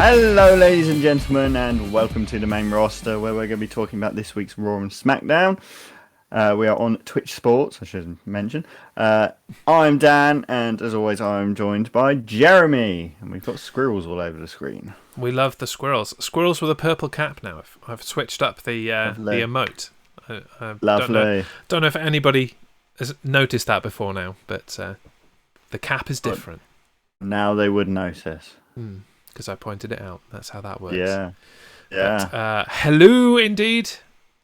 Hello, ladies and gentlemen, and welcome to the main roster, where we're going to be talking about this week's Raw and SmackDown. We are on Twitch Sports, I should mention. I'm Dan, and as always, I'm joined by Jeremy, and we've got squirrels all over the screen. We love the squirrels. Squirrels with a purple cap now. I've switched up the emote. Lovely. Don't know if anybody has noticed that before now, but the cap is different. Now they would notice. Because I pointed it out. That's how that works. Yeah. But, hello, indeed,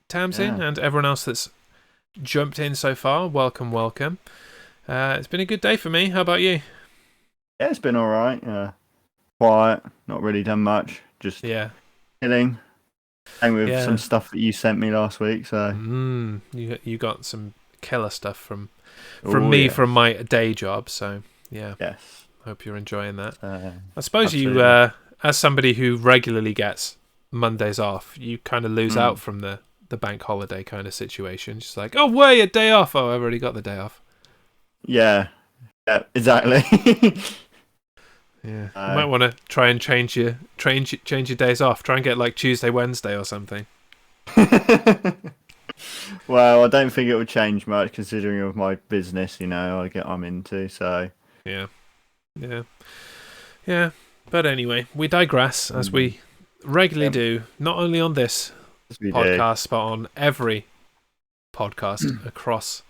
Tamsin, and everyone else that's jumped in so far. Welcome. It's been a good day for me. How about you? Yeah, it's been all right. Quiet. Not really done much. Just chilling. Hang with some stuff that you sent me last week. So you got some killer stuff from me from my day job. So yes. Hope you're enjoying that. I suppose absolutely. you, as somebody who regularly gets Mondays off, you kind of lose out from the bank holiday kind of situation. Just like, oh, wait, a day off. Oh, I've already got the day off. Yeah, exactly. You might want to try and change your days off. Try and get like Tuesday, Wednesday or something. Well, I don't think it will change much considering of my business, I'm into. So Yeah. But anyway, we digress as we regularly do, not only on this podcast, but on every podcast across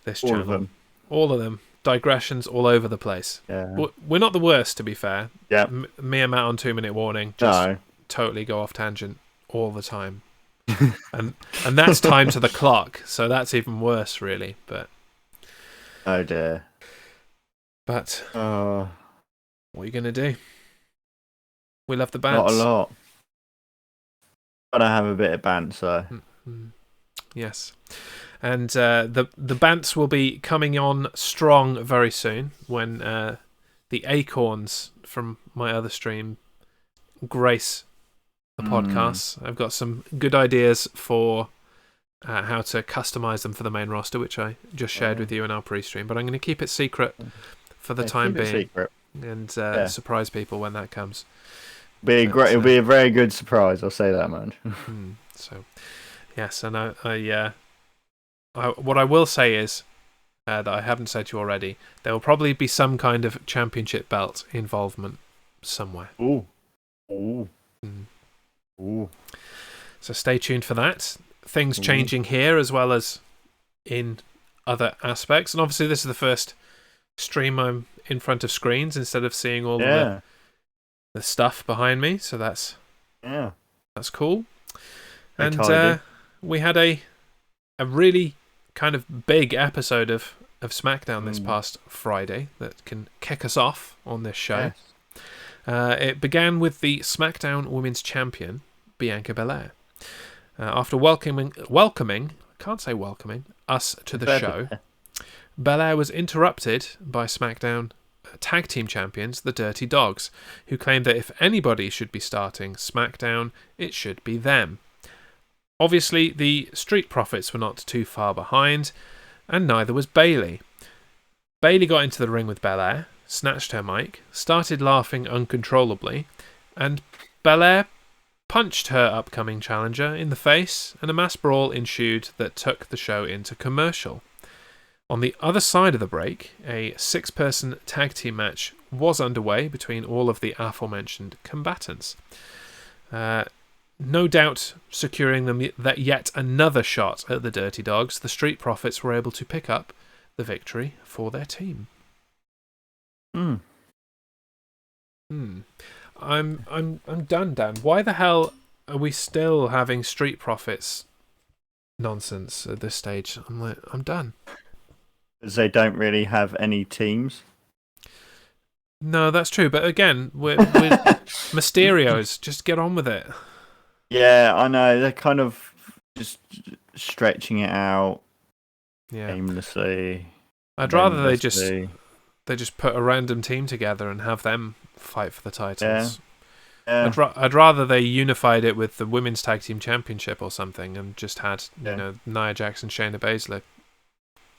this channel. All of them. Digressions all over the place. Yeah. We're not the worst, to be fair. Yeah. Me and Matt on 2 Minute Warning just totally go off tangent all the time. and that's time to the clock, so that's even worse, really. But oh dear. But what are you going to do? We love the bants. Not a lot. But I have a bit of bant, so. Yes. And the bants will be coming on strong very soon when the acorns from my other stream grace the podcast. I've got some good ideas for how to customize them for the main roster, which I just shared with you in our pre-stream. But I'm going to keep it secret for the time being, and surprise people when that comes. It'll be a very good surprise. I'll say that much. So, yes, and I what I will say is that I haven't said to you already. There will probably be some kind of championship belt involvement somewhere. Ooh. So stay tuned for that. Things changing here as well as in other aspects, and obviously this is the first stream I'm in front of screens instead of seeing all the stuff behind me, so that's cool. And we had a really kind of big episode of SmackDown this past Friday that can kick us off on this show. It began with the SmackDown Women's Champion, Bianca Belair. After welcoming us to the show, Belair was interrupted by SmackDown Tag Team Champions, the Dirty Dogs, who claimed that if anybody should be starting SmackDown, it should be them. Obviously, the Street Profits were not too far behind, and neither was Bayley. Bayley got into the ring with Belair, snatched her mic, started laughing uncontrollably, and Belair punched her upcoming challenger in the face, and a mass brawl ensued that took the show into commercial. On the other side of the break, a 6-person tag team match was underway between all of the aforementioned combatants. No doubt securing them that yet another shot at the Dirty Dogs, the Street Profits were able to pick up the victory for their team. I'm done, Dan. Why the hell are we still having Street Profits nonsense at this stage? I'm done. Because they don't really have any teams. No, that's true. But again, we're Mysterios. Just get on with it. Yeah, I know. They're kind of just stretching it out aimlessly. I'd rather they just put a random team together and have them fight for the titles. Yeah. I'd rather they unified it with the Women's Tag Team Championship or something and just had Nia Jax and Shayna Baszler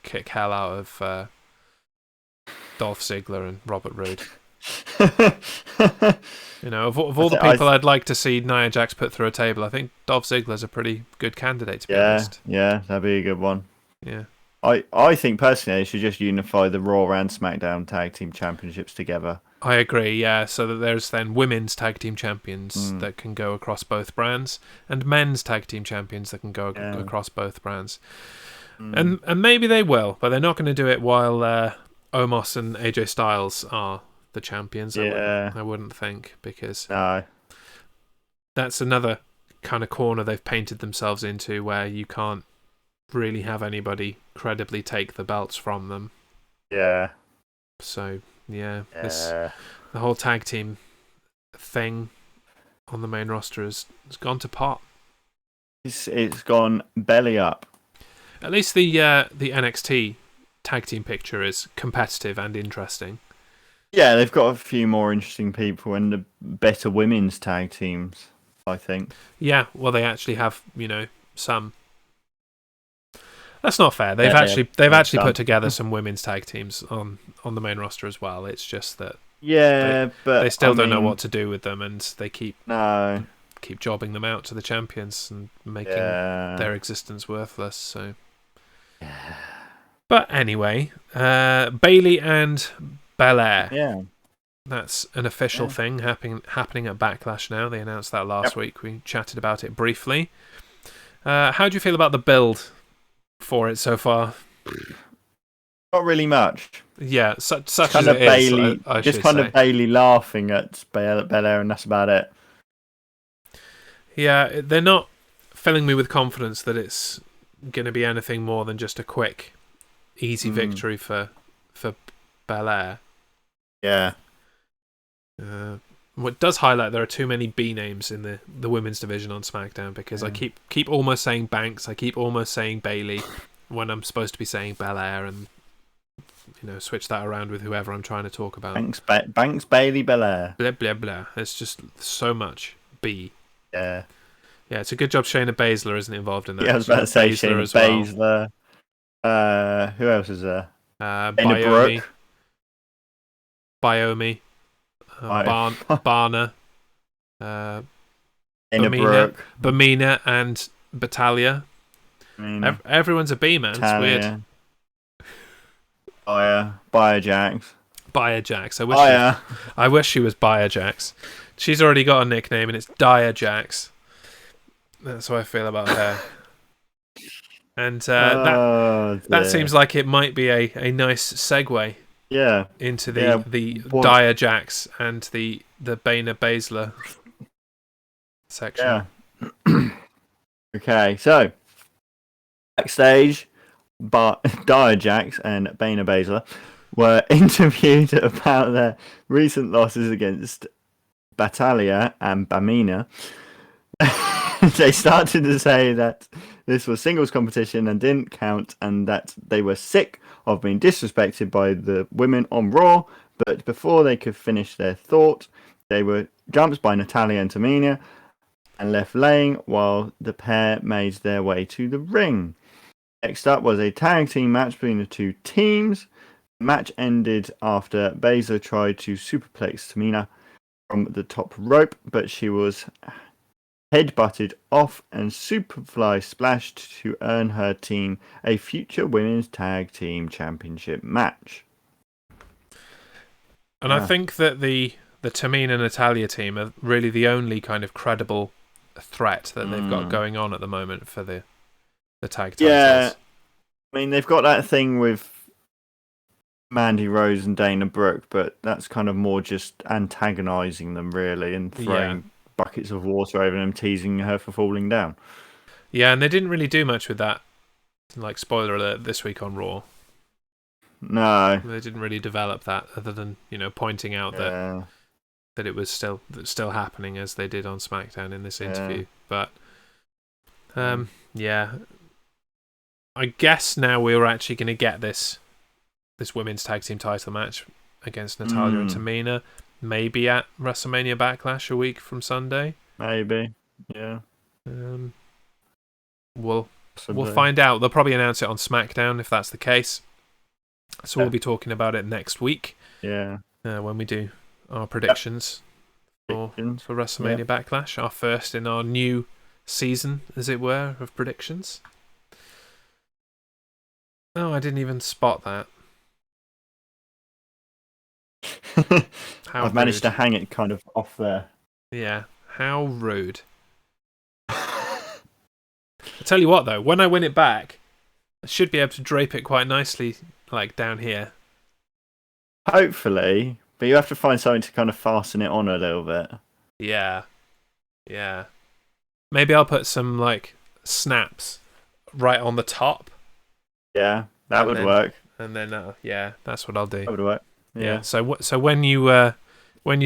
kick hell out of Dolph Ziggler and Robert Roode. You know, of all the people I'd like to see Nia Jax put through a table, I think Dolph Ziggler's a pretty good candidate, to be honest. Yeah, that'd be a good one. Yeah. I think personally they should just unify the Raw and SmackDown Tag Team Championships together. I agree, yeah. So that there's then women's tag team champions that can go across both brands, and men's tag team champions that can go across both brands. And maybe they will, but they're not going to do it while Omos and AJ Styles are the champions. I wouldn't think, because that's another kind of corner they've painted themselves into, where you can't really have anybody credibly take the belts from them. Yeah. So the whole tag team thing on the main roster has gone to pot. It's gone belly up. At least the NXT tag team picture is competitive and interesting. Yeah, they've got a few more interesting people and the better women's tag teams, I think. Yeah, well, they actually have, some. That's not fair. They've actually put together some women's tag teams on the main roster as well. It's just that but they still don't know what to do with them, and they keep jobbing them out to the champions and making their existence worthless. So, but anyway, Bayley and Belair. Yeah, that's an official thing happening at Backlash now. They announced that last week. We chatted about it briefly. How do you feel about the build for it so far? Not really much. Yeah, such kind as of it Bayley, is, I just should kind say. of Bayley laughing at Belair, and that's about it. Yeah, they're not filling me with confidence that it's going to be anything more than just a quick, easy victory for Belair. Yeah. What does highlight there are too many B names in the women's division on SmackDown, because I keep almost saying Banks, I keep almost saying Bayley when I'm supposed to be saying Belair, and switch that around with whoever I'm trying to talk about. Banks, Bayley, Belair. Blah blah blah. It's just so much B. Yeah. Yeah, it's a good job Shayna Baszler isn't involved in that. Yeah, I was about to say Shayna Baszler. Who else is there? Biomi. Barna. Bamina and Battaglia. Everyone's a B, man. It's weird. Bia Jax. I wish she was Bia Jax. She's already got a nickname, and it's Dia Jax. That's how I feel about her. And that seems like it might be a nice segue. Yeah. Into the Dia Jax and the Shayna Baszler section. Yeah. Okay, so backstage, Dia Jax and Shayna Baszler were interviewed about their recent losses against Battaglia and Bamina. They started to say that this was singles competition and didn't count, and that they were sick of being disrespected by the women on Raw. But before they could finish their thought, they were jumped by Natalya and Tamina and left laying while the pair made their way to the ring. Next up was a tag team match between the two teams. The match ended after Baszler tried to superplex Tamina from the top rope, but she was headbutted off and Superfly splashed to earn her team a future Women's Tag Team Championship match. And I think that the Tamina Natalya team are really the only kind of credible threat that they've got going on at the moment for the tag titles. Yeah, I mean, they've got that thing with Mandy Rose and Dana Brooke, but that's kind of more just antagonising them, really, and throwing buckets of water over them, teasing her for falling down. Yeah, and they didn't really do much with that. Like, spoiler alert, this week on Raw. No. They didn't really develop that, other than, pointing out that it was still happening, as they did on SmackDown in this interview. But, I guess now we're actually going to get this women's tag team title match against Natalya and Tamina. Maybe at WrestleMania Backlash a week from Sunday. Maybe, yeah. We'll find out. They'll probably announce it on SmackDown if that's the case. So we'll be talking about it next week. Yeah. When we do our predictions for Predictions. WrestleMania Backlash, our first in our new season, as it were, of predictions. Oh, I didn't even spot that. How I've managed rude. to hang it kind of off there. Yeah, how rude. I tell you what, though, when I win it back, I should be able to drape it quite nicely, like down here. Hopefully, but you have to find something to kind of fasten it on a little bit. Yeah. Maybe I'll put some, like, snaps right on the top. Yeah, that would work. And then, that's what I'll do. That would work. Yeah. So when you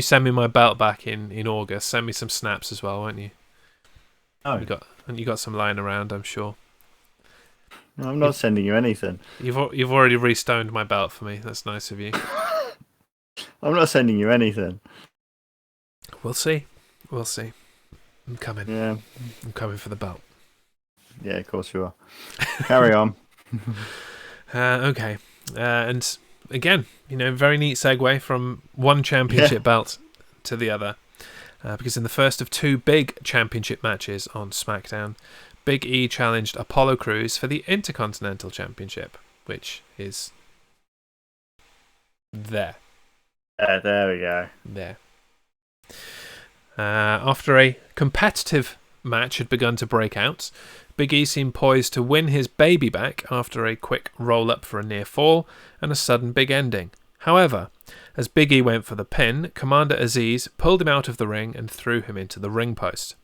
send me my belt back in August, send me some snaps as well, won't you? Oh, you got some lying around, I'm sure. I'm not sending you anything. You've already restoned my belt for me. That's nice of you. I'm not sending you anything. We'll see. I'm coming. Yeah. I'm coming for the belt. Yeah, of course you are. Carry on. Okay. And again, very neat segue from one championship belt to the other. Because in the first of two big championship matches on SmackDown, Big E challenged Apollo Crews for the Intercontinental Championship, which is there. There we go. There. After a competitive match had begun to break out, Big E seemed poised to win his baby back after a quick roll-up for a near fall and a sudden big ending. However, as Big E went for the pin, Commander Aziz pulled him out of the ring and threw him into the ring post.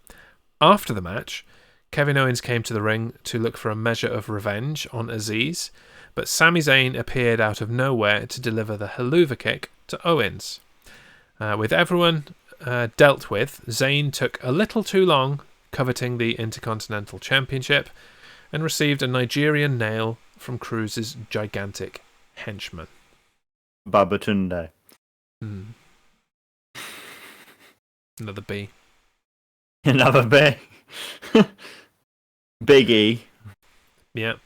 After the match, Kevin Owens came to the ring to look for a measure of revenge on Aziz, but Sami Zayn appeared out of nowhere to deliver the Helluva Kick to Owens. With everyone dealt with, Zayn took a little too long, coveting the Intercontinental Championship, and received a Nigerian nail from Cruz's gigantic henchman. Babatunde. Another B. Another B. Big E. Yep.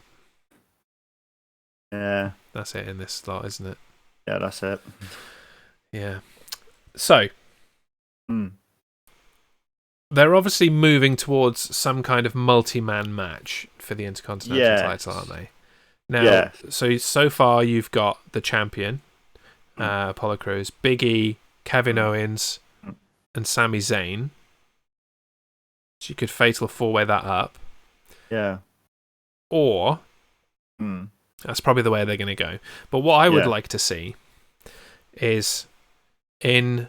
Yeah. That's it in this slot, isn't it? Yeah, that's it. Yeah. So, they're obviously moving towards some kind of multi-man match for the Intercontinental title, aren't they? Now, so far you've got the champion, Apollo Crews, Big E, Kevin Owens, and Sami Zayn. So you could fatal four-way that up. Yeah. Or, that's probably the way they're going to go. But what I would like to see is in,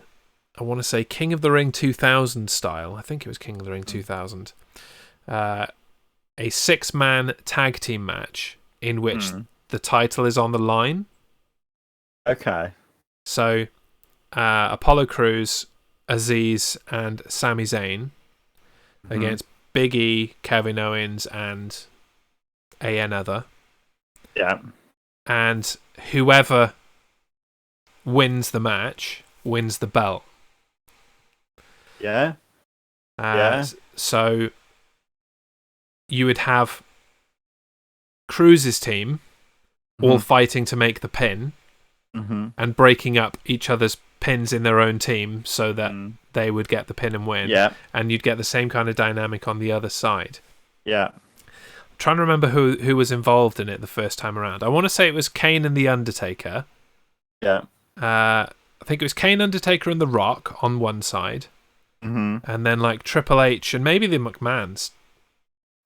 I want to say, King of the Ring 2000 style. I think it was King of the Ring 2000. A 6-man tag team match in which the title is on the line. Okay. So, Apollo Crews, Aziz, and Sami Zayn against Big E, Kevin Owens, and another. Yeah. And whoever wins the match wins the belt. Yeah. So you would have Cruz's team all fighting to make the pin and breaking up each other's pins in their own team so that they would get the pin and win. Yeah. And you'd get the same kind of dynamic on the other side. Yeah. I'm trying to remember who was involved in it the first time around. I want to say it was Kane and The Undertaker. Yeah. I think it was Kane, Undertaker, and The Rock on one side. And then like Triple H and maybe the McMahons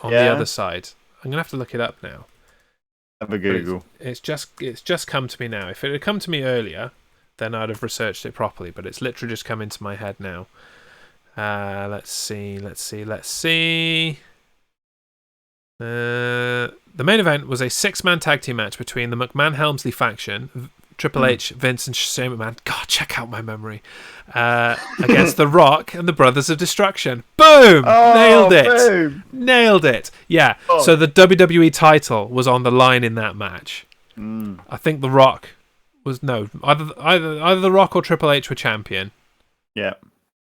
on the other side. I'm gonna have to look it up now. Have a Google. It's just come to me now. If it had come to me earlier, then I'd have researched it properly. But it's literally just come into my head now. Let's see. The main event was a 6-man tag team match between the McMahon-Helmsley faction, Triple H, Vince, and Shane McMahon. God, check out my memory. Against The Rock and the Brothers of Destruction. Boom! Nailed it. Boom. Nailed it. Yeah. Oh. So the WWE title was on the line in that match. I think The Rock was either The Rock or Triple H were champion. Yeah.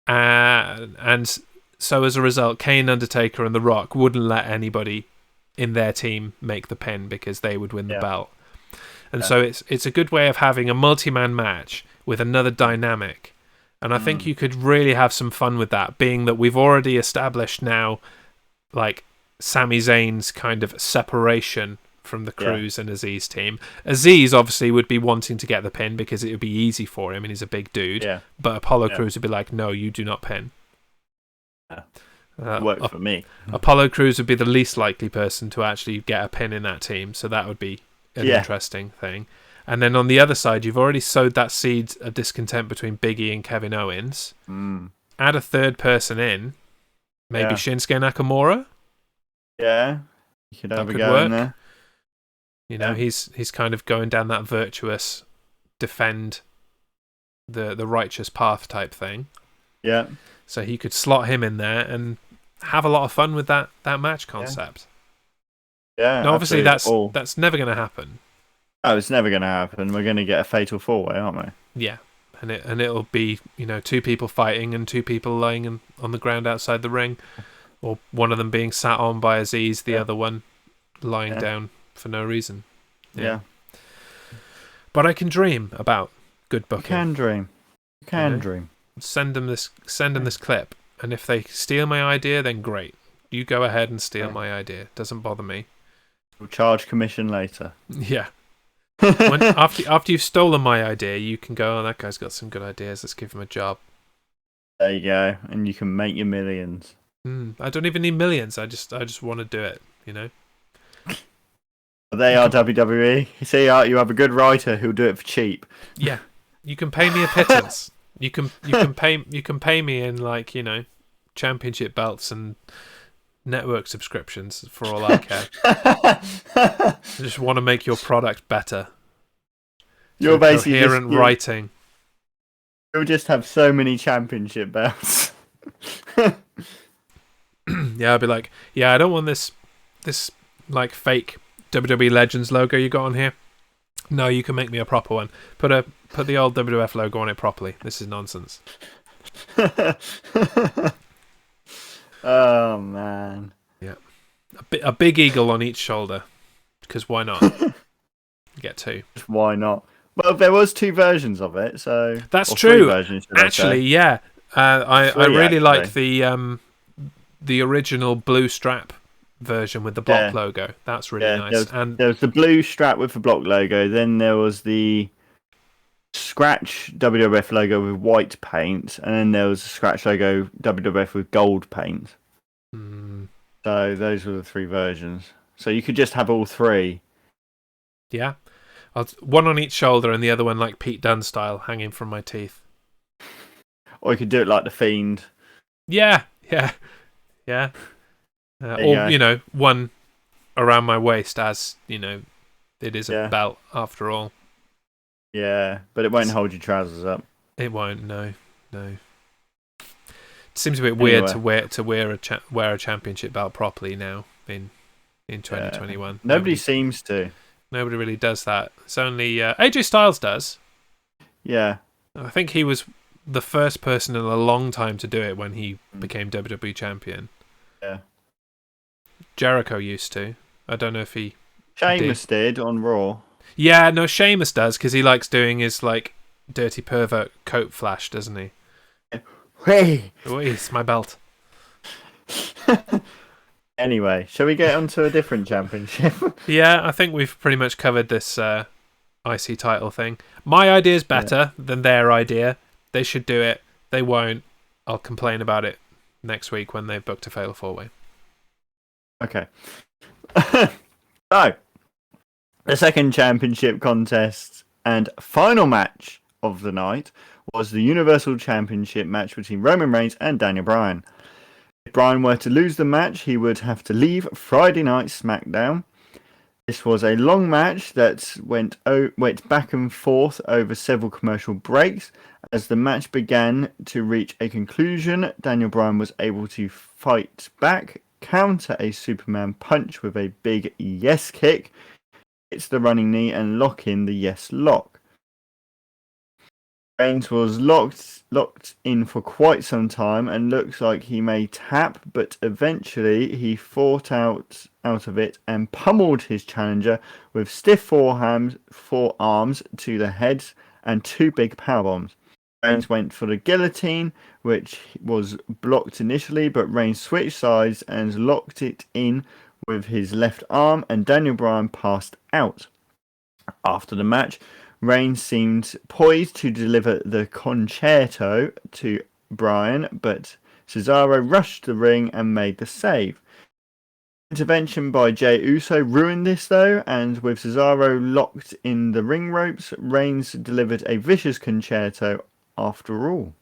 And so as a result, Kane, Undertaker, and The Rock wouldn't let anybody in their team make the pin because they would win the belt. And so it's a good way of having a multi-man match with another dynamic And I think you could really have some fun with that, being that we've already established now, like, Sami Zayn's kind of separation from the Cruz and Aziz team. Aziz obviously would be wanting to get the pin because it would be easy for him and he's a big dude. Yeah. But Apollo Crews would be like, no, you do not pin. Worked for me. Apollo Crews would be the least likely person to actually get a pin in that team, so that would be an interesting thing. And then on the other side, you've already sowed that seed of discontent between Big E and Kevin Owens. Add a third person in, maybe Shinsuke Nakamura. Yeah, you could have a go in there. You know, he's kind of going down that virtuous, defend the righteous path type thing. Yeah. So he could slot him in there and have a lot of fun with that match concept. Yeah. Now, obviously, that's never going to happen. Oh, it's never going to happen. We're going to get a fatal four-way, aren't we? Yeah, and it'll be, you know, two people fighting and two people lying on the ground outside the ring, or one of them being sat on by Aziz, the other one lying down for no reason. Yeah. But I can dream about good booking. You can dream. You can dream. Send them this clip, and if they steal my idea, then great. You go ahead and steal my idea. Doesn't bother me. We'll charge commission later. Yeah. After you've stolen my idea, you can go, oh, that guy's got some good ideas, let's give him a job. There you go, and you can make your millions. I don't even need millions, I just want to do it, you know? They are WWE. You see, you have a good writer who'll do it for cheap. Yeah, you can pay me a pittance. You can pay me in, like, you know, championship belts and network subscriptions for all I care. I just want to make your product better. You're basically coherent writing. You'll just have so many championship belts. Yeah, I'll be like, I don't want this like fake WWE Legends logo you got on here. No, you can make me a proper one. Put the old WWF logo on it properly. This is nonsense. Oh man. Yeah. A big eagle on each shoulder. Because why not? Get two. Why not? Well, there was two versions of it, so that's true. Versions, actually, yeah. I really like the original blue strap version with the block logo. That's really nice. There was the blue strap with the block logo. Then there was the scratch WWF logo with white paint, and then there was a scratch logo WWF with gold paint. So those were the three versions. So you could just have all three. Yeah. One on each shoulder and the other one like Pete Dunne style hanging from my teeth. Or you could do it like The Fiend. Yeah. Or, you know, one around my waist as, you know, it is a belt after all. Yeah, but it won't hold your trousers up. It won't, no. It seems a bit weird to wear a championship belt properly now in 2021. Nobody seems to. Nobody really does that. It's only AJ Styles does. Yeah. I think he was the first person in a long time to do it when he became WWE champion. Yeah. Jericho used to. I don't know if he... Sheamus did on Raw. Yeah, no, Sheamus does, because he likes doing his, like, dirty pervert coat flash, doesn't he? Hey! Wait, it's my belt. Anyway, shall we get onto a different championship? Yeah, I think we've pretty much covered this IC title thing. My idea's better than their idea. They should do it. They won't. I'll complain about it next week when they've booked a Fatal 4-Way. Okay. So, the second championship contest and final match of the night was the Universal Championship match between Roman Reigns and Daniel Bryan. If Bryan were to lose the match, he would have to leave Friday Night SmackDown. This was a long match that went back and forth over several commercial breaks. As the match began to reach a conclusion, Daniel Bryan was able to fight back, counter a Superman punch with a big yes kick, hits the running knee and lock in the yes lock. Reigns was locked in for quite some time and looks like he may tap, but eventually he fought out of it and pummeled his challenger with stiff forearms to the head and two big powerbombs. Reigns went for the guillotine, which was blocked initially, but Reigns switched sides and locked it in with his left arm, and Daniel Bryan passed out. After the match, Reigns seemed poised to deliver the concerto to Bryan, but Cesaro rushed the ring and made the save. Intervention by Jey Uso ruined this though, and with Cesaro locked in the ring ropes, Reigns delivered a vicious concerto after all.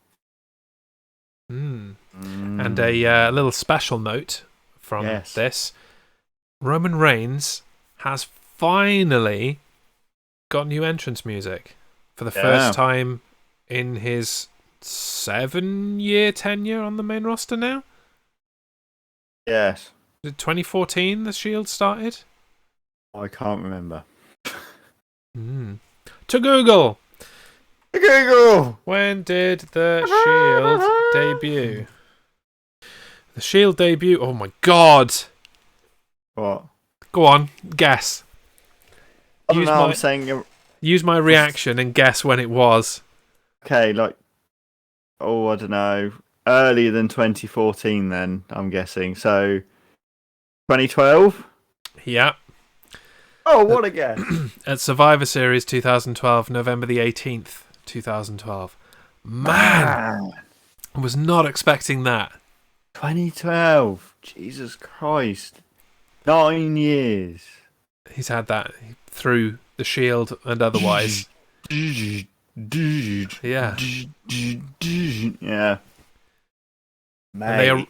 And a little special note from this. Roman Reigns has finally got new entrance music for the first time in his 7-year tenure on the main roster now. Yes. Was it 2014 the Shield started? I can't remember. To Google! Google! When did the Shield debut? The Shield debut? Oh my god! What? Go on, guess. I'm saying... Use my reaction and guess when it was. Okay, I don't know. Earlier than 2014 then, I'm guessing. So... 2012? Yeah. Oh, what a guess. At Survivor Series 2012, November the 18th, 2012. Man! I was not expecting that. 2012. Jesus Christ. 9 years. He's had that through the Shield and otherwise. Yeah. Yeah. Mate.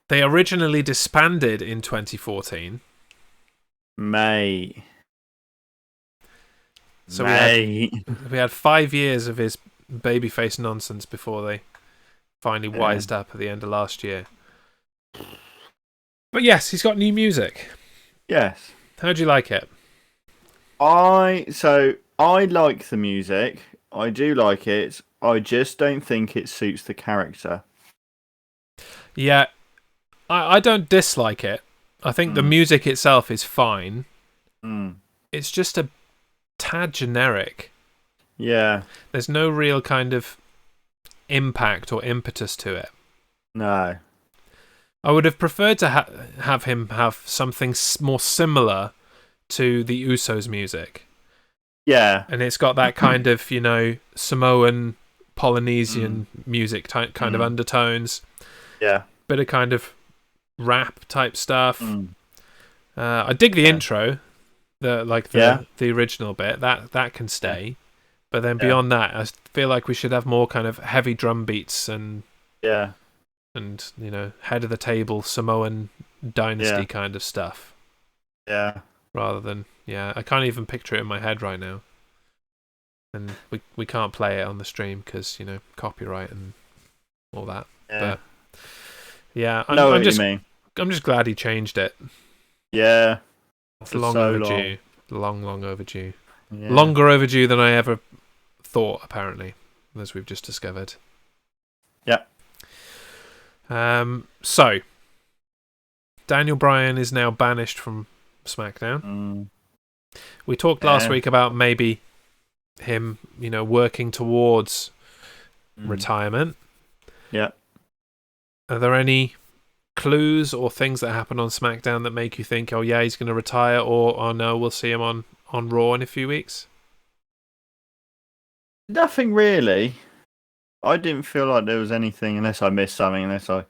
They originally disbanded in 2014. Mate. So we had 5 years of his babyface nonsense before they finally wised up at the end of last year. But yes, he's got new music. Yes. How'd you like it? I like the music. I do like it. I just don't think it suits the character. Yeah. I don't dislike it. I think the music itself is fine. It's just a tad generic. Yeah. There's no real kind of impact or impetus to it. No. I would have preferred to have him have something more similar to the Usos' music. Yeah. And it's got that kind of, Samoan, Polynesian music kind of undertones. Yeah. Bit of kind of rap type stuff. I dig the intro, the original bit. That can stay. But then beyond that, I feel like we should have more kind of heavy drum beats and head of the table Samoan dynasty kind of stuff. Yeah. Rather than I can't even picture it in my head right now. And we can't play it on the stream because copyright and all that. Yeah. But I'm just glad he changed it. Yeah. It's long overdue. Long overdue. Yeah. Longer overdue than I ever thought, apparently, as we've just discovered. Yeah. So, Daniel Bryan is now banished from SmackDown. We talked last week about maybe him, working towards retirement. Yeah. Are there any clues or things that happen on SmackDown that make you think, oh yeah, he's going to retire, or oh no, we'll see him on Raw in a few weeks? Nothing really. I didn't feel like there was anything, unless I missed something, unless I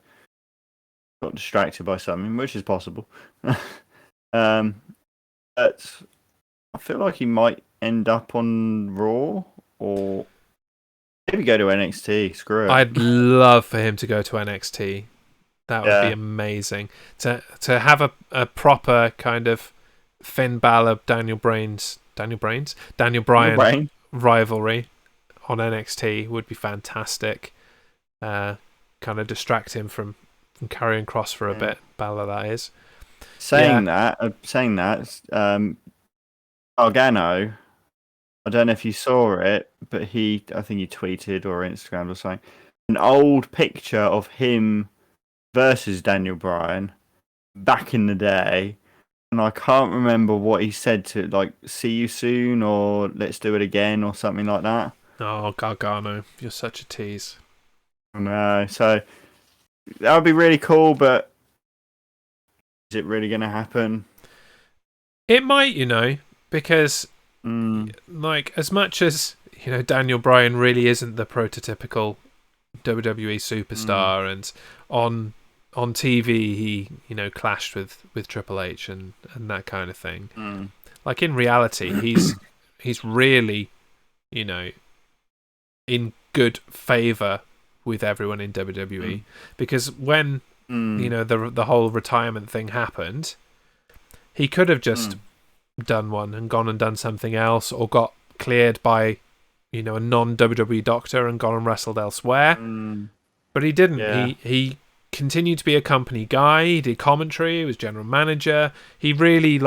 got distracted by something, which is possible. But I feel like he might end up on Raw, or maybe go to NXT. Screw it. I'd love for him to go to NXT. That would be amazing. To have a proper kind of Finn Balor, Daniel Bryan rivalry on NXT would be fantastic. Kind of distract him from carrying Cross for a bit. Balor, that is. Saying that, Gargano, I don't know if you saw it, but I think he tweeted or Instagrammed or something, an old picture of him versus Daniel Bryan back in the day, and I can't remember what he said to, like, see you soon or let's do it again or something like that. Oh, Gargano, you're such a tease. I know. So that would be really cool, but is it really going to happen? It might, because Mm, like as much as Daniel Bryan really isn't the prototypical WWE mm, superstar, and on TV he clashed with Triple H and that kind of thing. mm, Like in reality, he's really you know in good favor with everyone in WWE, mm, because when mm, the whole retirement thing happened, he could have just mm, done one and gone and done something else, or got cleared by a non WWE doctor and gone and wrestled elsewhere. mm. But he didn't. Yeah. He continued to be a company guy. He did commentary. He was general manager. He really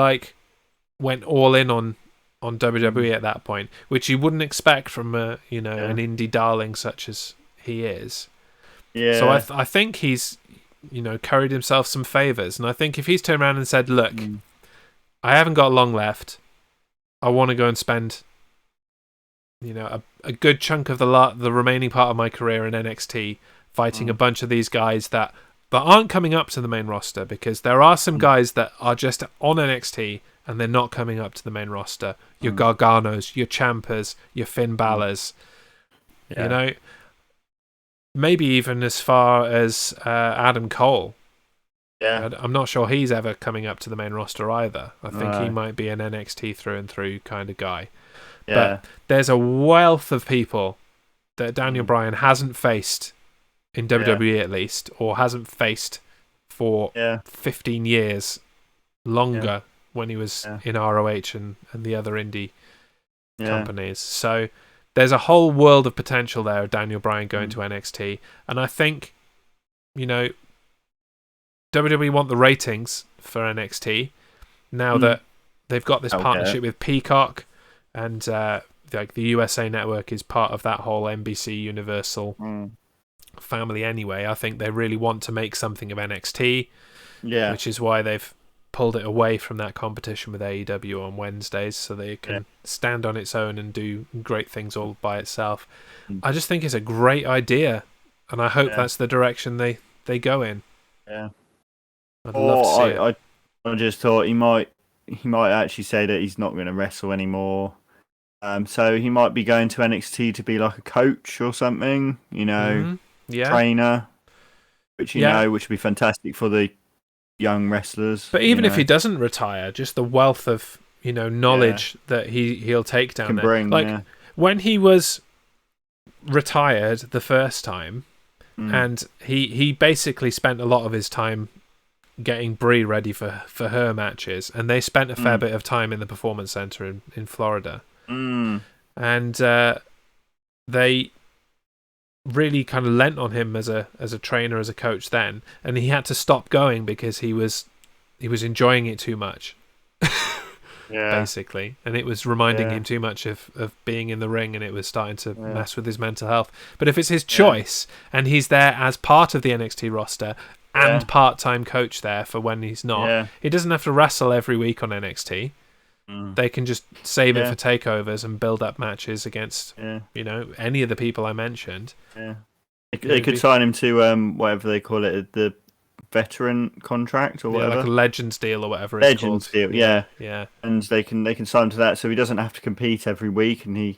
went all in on Mm, WWE at that point, which you wouldn't expect from an yeah. indie darling such as he is. So Yeah. I think he's carried himself some favors, and I think if he's turned around and said, "Look, Mm, I haven't got long left. I want to go and spend a good chunk of the remaining part of my career in NXT fighting a mm, bunch of these guys that aren't coming up to the main roster, because there are some mm, guys that are just on NXT and they're not coming up to the main roster. Your mm, Garganos, your Ciampas, your Finn mm. Balor's, you Yeah. know, maybe even as far as Adam Cole. Yeah. I'm not sure he's ever coming up to the main roster either. I think he No. might be an NXT through and through kind of guy. But Yeah. there's a wealth of people that Daniel Mm, Bryan hasn't faced in yeah. WWE at least, or hasn't faced for Yeah. 15 years Yeah. longer when he was Yeah. in ROH and the other indie Yeah. companies. So there's a whole world of potential there of Daniel Bryan going Mm, to NXT. And I think, you know, WWE want the ratings for NXT now mm. that they've got this I'll get it. partnership with Peacock, and like the USA Network is part of that whole NBC Universal Mm. family anyway. I think they really want to make something of NXT, Yeah. which is why they've pulled it away from that competition with AEW on Wednesdays, so they Yeah. can stand on its own and do great things all by itself. Mm. I just think it's a great idea, and I hope Yeah. that's the direction they go in. Yeah. I'd love to see Or it. I just thought he might actually say that he's not going to wrestle anymore. So he might be going to NXT to be like a coach or something, Yeah, trainer, which yeah. which would be fantastic for the young wrestlers, But even if he doesn't retire, just the wealth of Yeah. knowledge that he'll take down Can there. bring, Like yeah. when he was retired the first time, Mm, and he basically spent a lot of his time getting Brie ready for her matches, and they spent a fair mm, bit of time in the performance center in Florida, mm, and they really kind of lent on him as a trainer, as a coach then, and he had to stop going because he was enjoying it too much, yeah, basically, and it was reminding yeah, him too much of being in the ring, and it was starting to yeah, mess with his mental health. But if it's his yeah, choice and he's there as part of the NXT roster yeah, and part-time coach there for when he's not, yeah, he doesn't have to wrestle every week on NXT. mm, They can just save it yeah, for takeovers and build up matches against yeah, any of the people I mentioned. yeah. They It'd could be, sign him to whatever they call it, the veteran contract or yeah, like a whatever. Legends deal or whatever it's Legends called. deal, Yeah, yeah. yeah, And they can sign him to that, so he doesn't have to compete every week, and he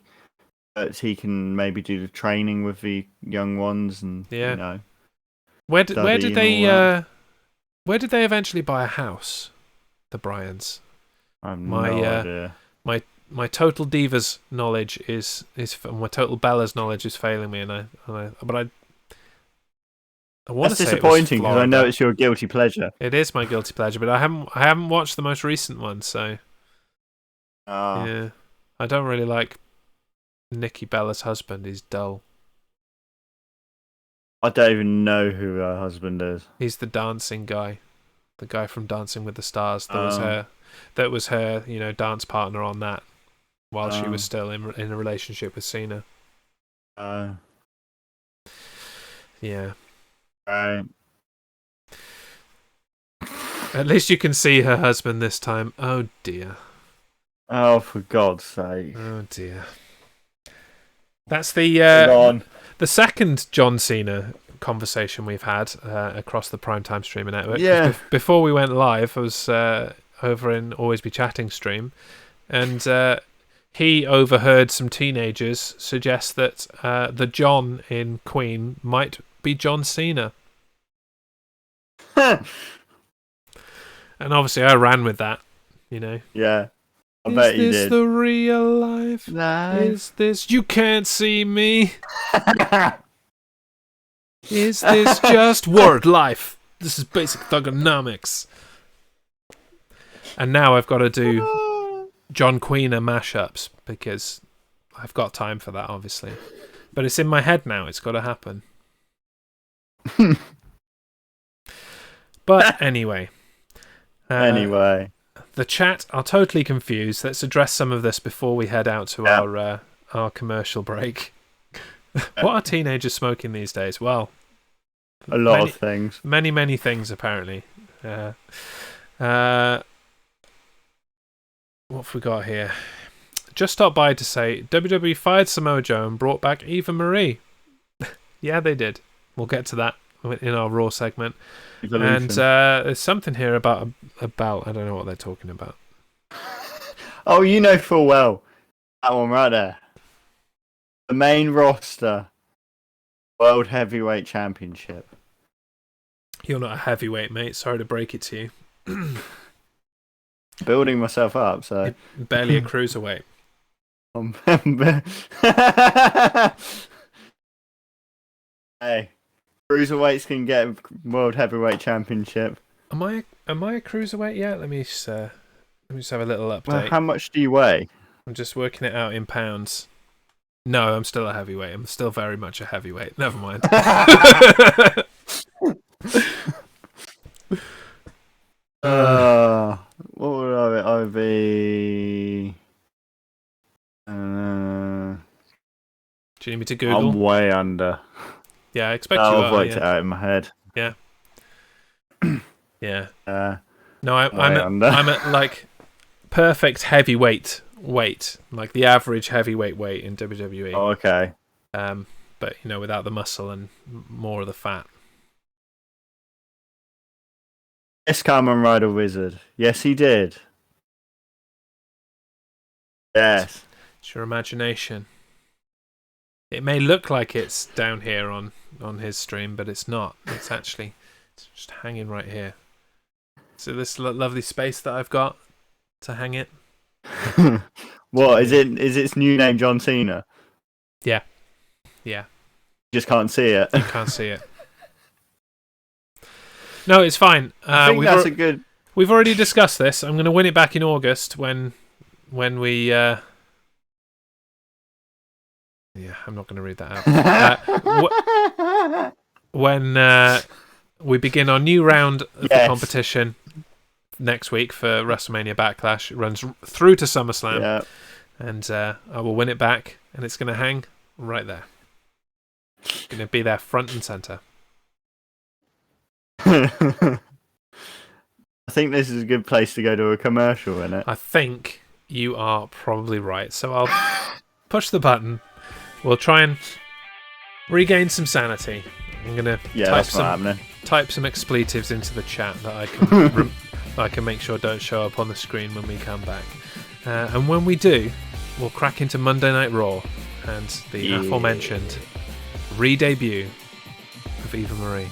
can maybe do the training with the young ones, and yeah. Where study did and all that. where did they eventually buy a house? The Bryans. I have My no idea. my total divas knowledge is my total Bella's knowledge is failing me, and I want to That's say it was disappointing because I know Florida. it's your guilty pleasure. It is my guilty pleasure, but I haven't watched the most recent one, so Ah, yeah, I don't really like Nikki Bella's husband. He's dull. I don't even know who her husband is. He's the dancing guy, the guy from Dancing with the Stars. Oh, That was her, dance partner on that while she was oh, still in a relationship with Cena. oh, Yeah. right. At least you can see her husband this time. Oh dear. Oh, for God's sake. Oh dear. That's on. the second John Cena conversation we've had across the Primetime Streamer Network. Yeah. Before we went live, I was over in Always Be Chatting stream, and he overheard some teenagers suggest that the John in Queen might be John Cena. And obviously I ran with that, you know. Yeah. I bet you did. Is this the real life? Is this... You can't see me. Is this just word life? This is basic thugonomics. And now I've got to do John Queener mashups because I've got time for that, obviously. But it's in my head now. It's got to happen. But anyway. The chat are totally confused. Let's address some of this before we head out to our commercial break. What are teenagers smoking these days? Well, a lot of things. Many things, apparently. What have we got here? Just stopped by to say WWE fired Samoa Joe and brought back Eva Marie. Yeah, they did. We'll get to that in our Raw segment. Evolution. And there's something here about I don't know what they're talking about. Oh, you know full well. That one right there. The main roster World Heavyweight Championship. You're not a heavyweight, mate. Sorry to break it to you. Building myself up, so... You're barely a cruiserweight. Hey. Cruiserweights can get World Heavyweight Championship. Am I a cruiserweight yet? Let me just have a little update. Well, how much do you weigh? I'm just working it out in pounds. No, I'm still a heavyweight. I'm still very much a heavyweight. Never mind. What would I be? Do you need me to Google? I'm way under. Yeah, I expect you are. I've worked it out in my head. Yeah. Yeah. No, I'm at like perfect heavyweight weight, like the average heavyweight weight in WWE. Oh, okay. But you know, without the muscle and more of the fat. Yes, Kamen Rider Wizard. Yes, he did. Yes. It's your imagination. It may look like it's down here on his stream, but it's not. It's just hanging right here. So this lovely space that I've got to hang it. What is it? Is its new name John Cena? Yeah. Yeah. You just can't see it. You can't see it. No, it's fine. I think that's a good... We've already discussed this. I'm going to win it back in August when we... Yeah, I'm not going to read that out. When we begin our new round of the competition next week for WrestleMania Backlash, it runs through to SummerSlam, and I will win it back, and it's going to hang right there. It's going to be there front and centre. I think this is a good place to go to a commercial, isn't it? I think you are probably right. So I'll push the button. We'll try and regain some sanity. I'm gonna type some expletives into the chat that I can make sure don't show up on the screen when we come back. And when we do, we'll crack into Monday Night Raw and the aforementioned re-debut of Eva Marie.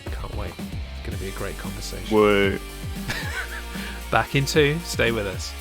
Can't wait. It's going to be a great conversation. Woo. Back in 2. Stay with us.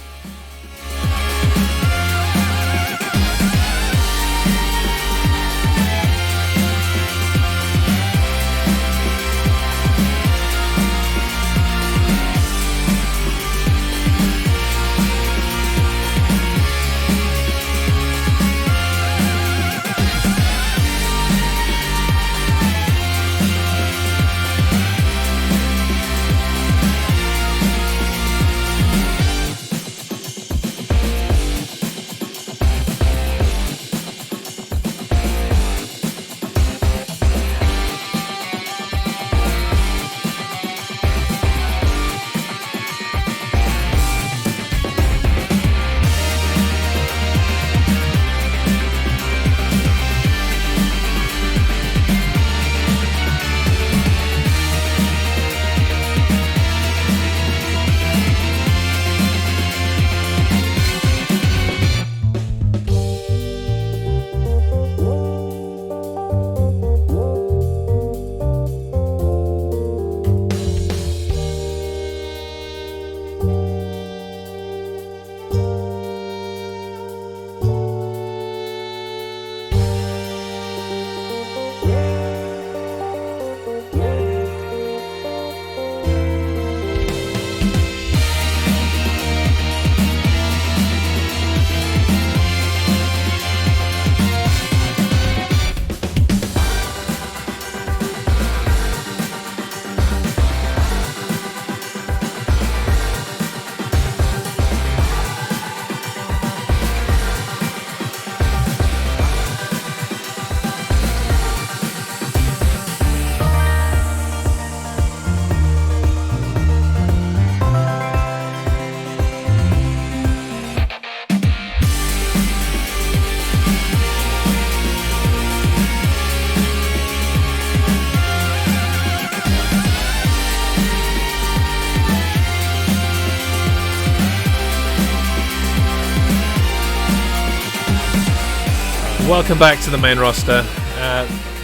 Welcome back to the main roster.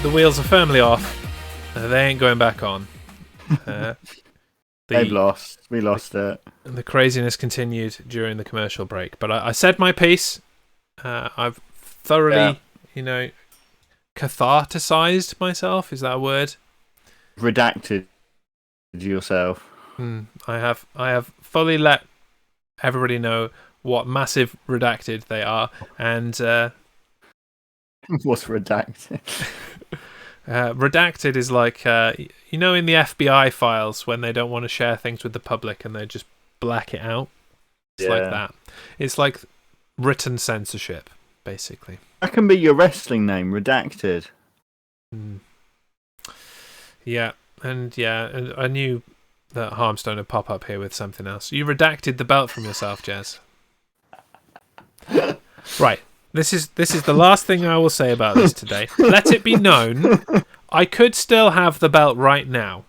The wheels are firmly off. They ain't going back on. They've lost. We lost it. The craziness continued during the commercial break. But I said my piece. I've thoroughly, catharticized myself. Is that a word? Redacted yourself. I have fully let everybody know what massive redacted they are, and what's redacted? Redacted is like in the FBI files when they don't want to share things with the public and they just black it out. It's like that. It's like written censorship, basically. That can be your wrestling name, Redacted. Yeah, and I knew that Harmstone would pop up here with something else. You redacted the belt from yourself, Jez. Right. This is the last thing I will say about this today. Let it be known, I could still have the belt right now.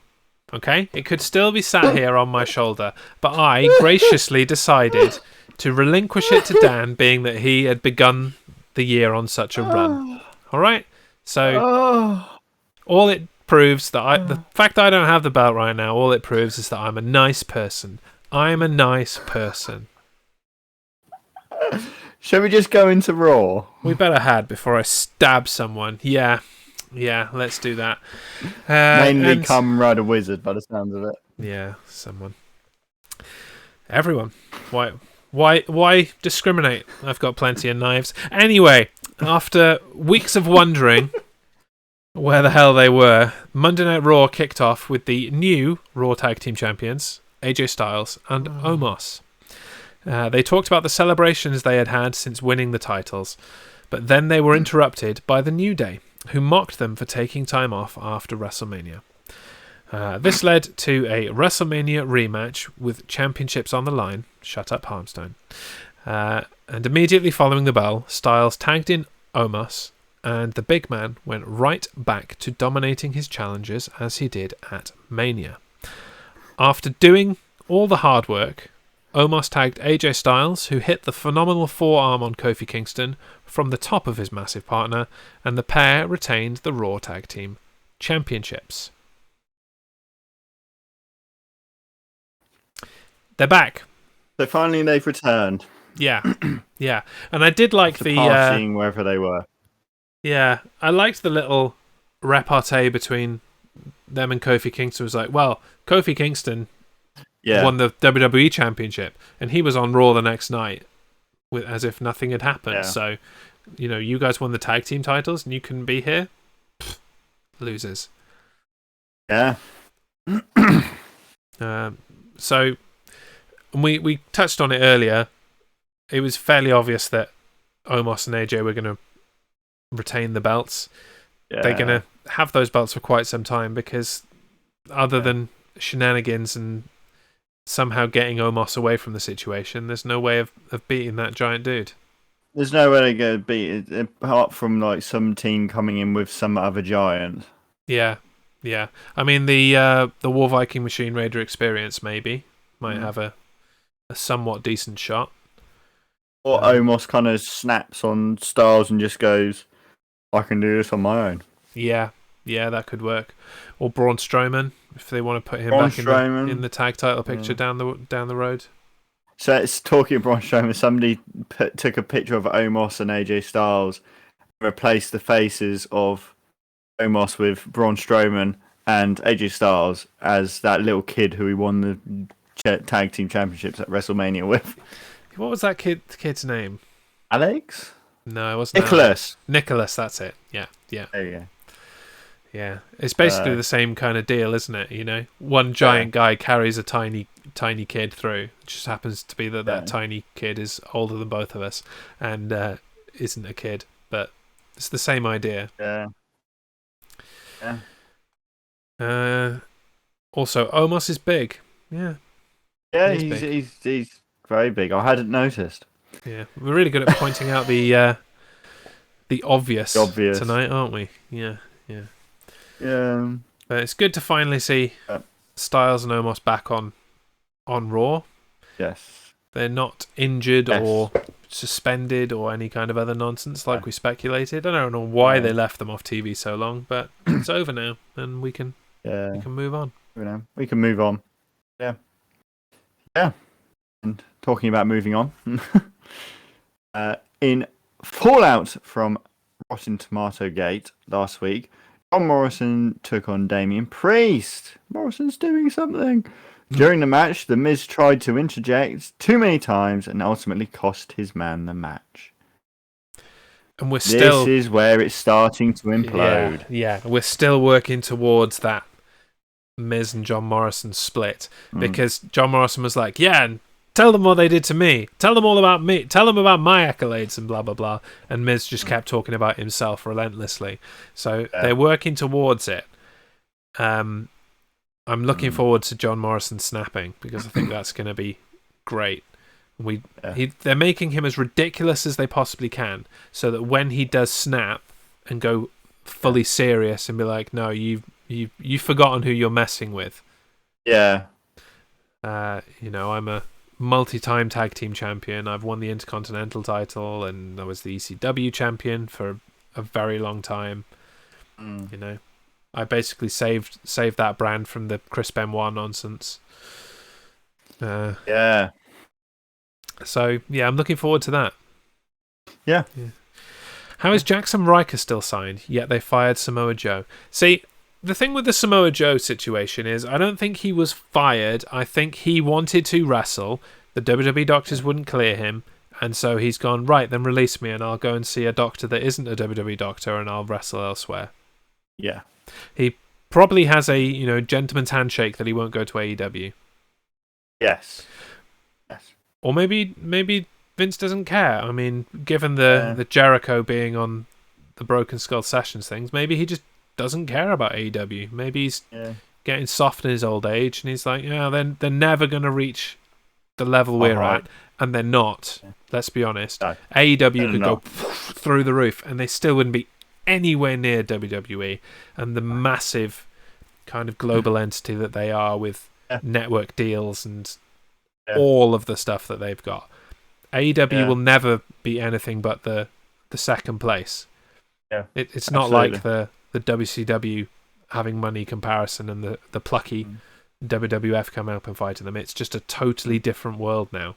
Okay? It could still be sat here on my shoulder, but I graciously decided to relinquish it to Dan, being that he had begun the year on such a run. All right? So all it proves that the fact that I don't have the belt right now, all it proves is that I'm a nice person. I'm a nice person. Shall we just go into Raw? We better had before I stab someone. Yeah, let's do that. Mainly Kamen Rider Wizard, by the sounds of it. Yeah, someone. Everyone. Why discriminate? I've got plenty of knives. Anyway, after weeks of wondering where the hell they were, Monday Night Raw kicked off with the new Raw Tag Team Champions, AJ Styles and Omos. They talked about the celebrations they had since winning the titles, but then they were interrupted by the New Day, who mocked them for taking time off after WrestleMania. This led to a WrestleMania rematch with championships on the line. Shut up, Harmstone. And immediately following the bell, Styles tagged in Omos, and the big man went right back to dominating his challenges as he did at Mania. After doing all the hard work, Omos tagged AJ Styles, who hit the phenomenal forearm on Kofi Kingston from the top of his massive partner, and the pair retained the Raw Tag Team Championships. They're back. So finally they've returned. Yeah. And I did like the partying wherever they were. Yeah, I liked the little repartee between them and Kofi Kingston. It was like, well, Kofi Kingston won the WWE Championship, and he was on Raw the next night as if nothing had happened. Yeah. So, you guys won the tag team titles, and you couldn't be here? Pfft, losers. Yeah. So, we touched on it earlier. It was fairly obvious that Omos and AJ were going to retain the belts. Yeah. They're going to have those belts for quite some time because other than shenanigans and somehow getting Omos away from the situation, there's no way of beating that giant dude. There's no way they're going to beat it apart from like some team coming in with some other giant. Yeah. I mean, the War Viking Machine Raider experience maybe might have a somewhat decent shot. Or Omos kind of snaps on Styles and just goes, I can do this on my own. Yeah, that could work. Or Braun Strowman, if they want to put him back in the tag title picture down the road. So it's talking of Braun Strowman. Somebody took a picture of Omos and AJ Styles, replaced the faces of Omos with Braun Strowman and AJ Styles as that little kid who he won the tag team championships at WrestleMania with. What was that kid's name? Alex? No, it wasn't. Nicholas. Nicholas, that's it. Yeah. There you go. Yeah, it's basically the same kind of deal, isn't it? One giant guy carries a tiny kid through. It just happens to be that tiny kid is older than both of us and isn't a kid, but it's the same idea. Yeah. Also, Omos is big. Yeah. Yeah, he's very big. I hadn't noticed. Yeah, we're really good at pointing out the obvious tonight, aren't we? Yeah. But it's good to finally see Styles and Omos back on Raw. Yes. They're not injured or suspended or any kind of other nonsense like we speculated. I don't know why they left them off TV so long, but it's over now, and we can move on. We can move on. Yeah. And talking about moving on, in fallout from Rotten Tomato Gate last week, John Morrison took on Damien Priest. Morrison's doing something. During the match, The Miz tried to interject too many times and ultimately cost his man the match. And this is where it's starting to implode. Yeah, we're still working towards that Miz and John Morrison split, because John Morrison was like, and tell them what they did to me. Tell them all about me. Tell them about my accolades and blah, blah, blah. And Miz just kept talking about himself relentlessly. So they're working towards it. I'm looking forward to John Morrison snapping, because I think that's going to be great. They're making him as ridiculous as they possibly can, so that when he does snap and go fully serious and be like, no, you've forgotten who you're messing with. Yeah. I'm a multi-time tag team champion. I've won the Intercontinental title, and I was the ECW champion for a very long time. I basically saved that brand from the Chris Benoit nonsense. So I'm looking forward to that. Yeah. How is Jackson Riker still signed, yet they fired Samoa Joe? See, the thing with the Samoa Joe situation is, I don't think he was fired. I think he wanted to wrestle. The WWE doctors wouldn't clear him, and so he's gone, right, then release me and I'll go and see a doctor that isn't a WWE doctor, and I'll wrestle elsewhere. Yeah. He probably has a gentleman's handshake that he won't go to AEW. Yes. Or maybe Vince doesn't care. I mean, given the Jericho being on the Broken Skull Sessions things, maybe he just doesn't care about AEW. Maybe he's getting soft in his old age, and he's like, they're never going to reach the level we're at, and they're not. Let's be honest. No. AEW could go through the roof, and they still wouldn't be anywhere near WWE and the massive kind of global entity that they are, with network deals and all of the stuff that they've got. AEW will never be anything but the second place. It's not like the WCW having money comparison and the plucky WWF come up and fighting them. It's just a totally different world now.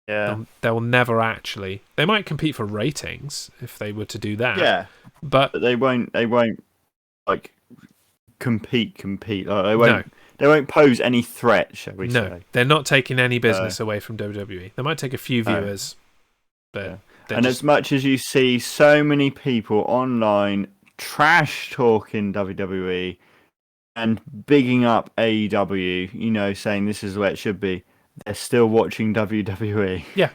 They will never actually. They might compete for ratings if they were to do that. Yeah, but they won't. They won't like compete. Like, they won't pose any threat, shall we say? No, they're not taking any business away from WWE. They might take a few viewers, but as much as you see so many people online trash talking WWE and bigging up AEW, saying this is the way it should be, they're still watching WWE. Yeah.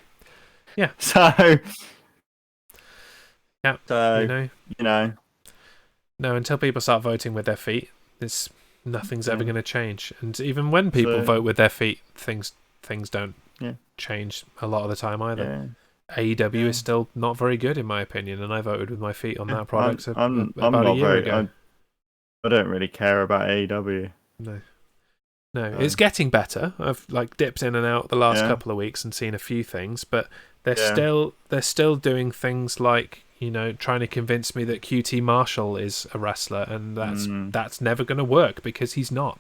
So no, until people start voting with their feet, nothing's ever going to change. And even when people vote with their feet, things don't change a lot of the time either. AEW is still not very good, in my opinion, and I voted with my feet on that product about a year ago. I don't really care about AEW. No, it's getting better. I've dipped in and out the last couple of weeks and seen a few things, but they're still doing things like trying to convince me that QT Marshall is a wrestler, and that's never going to work, because he's not.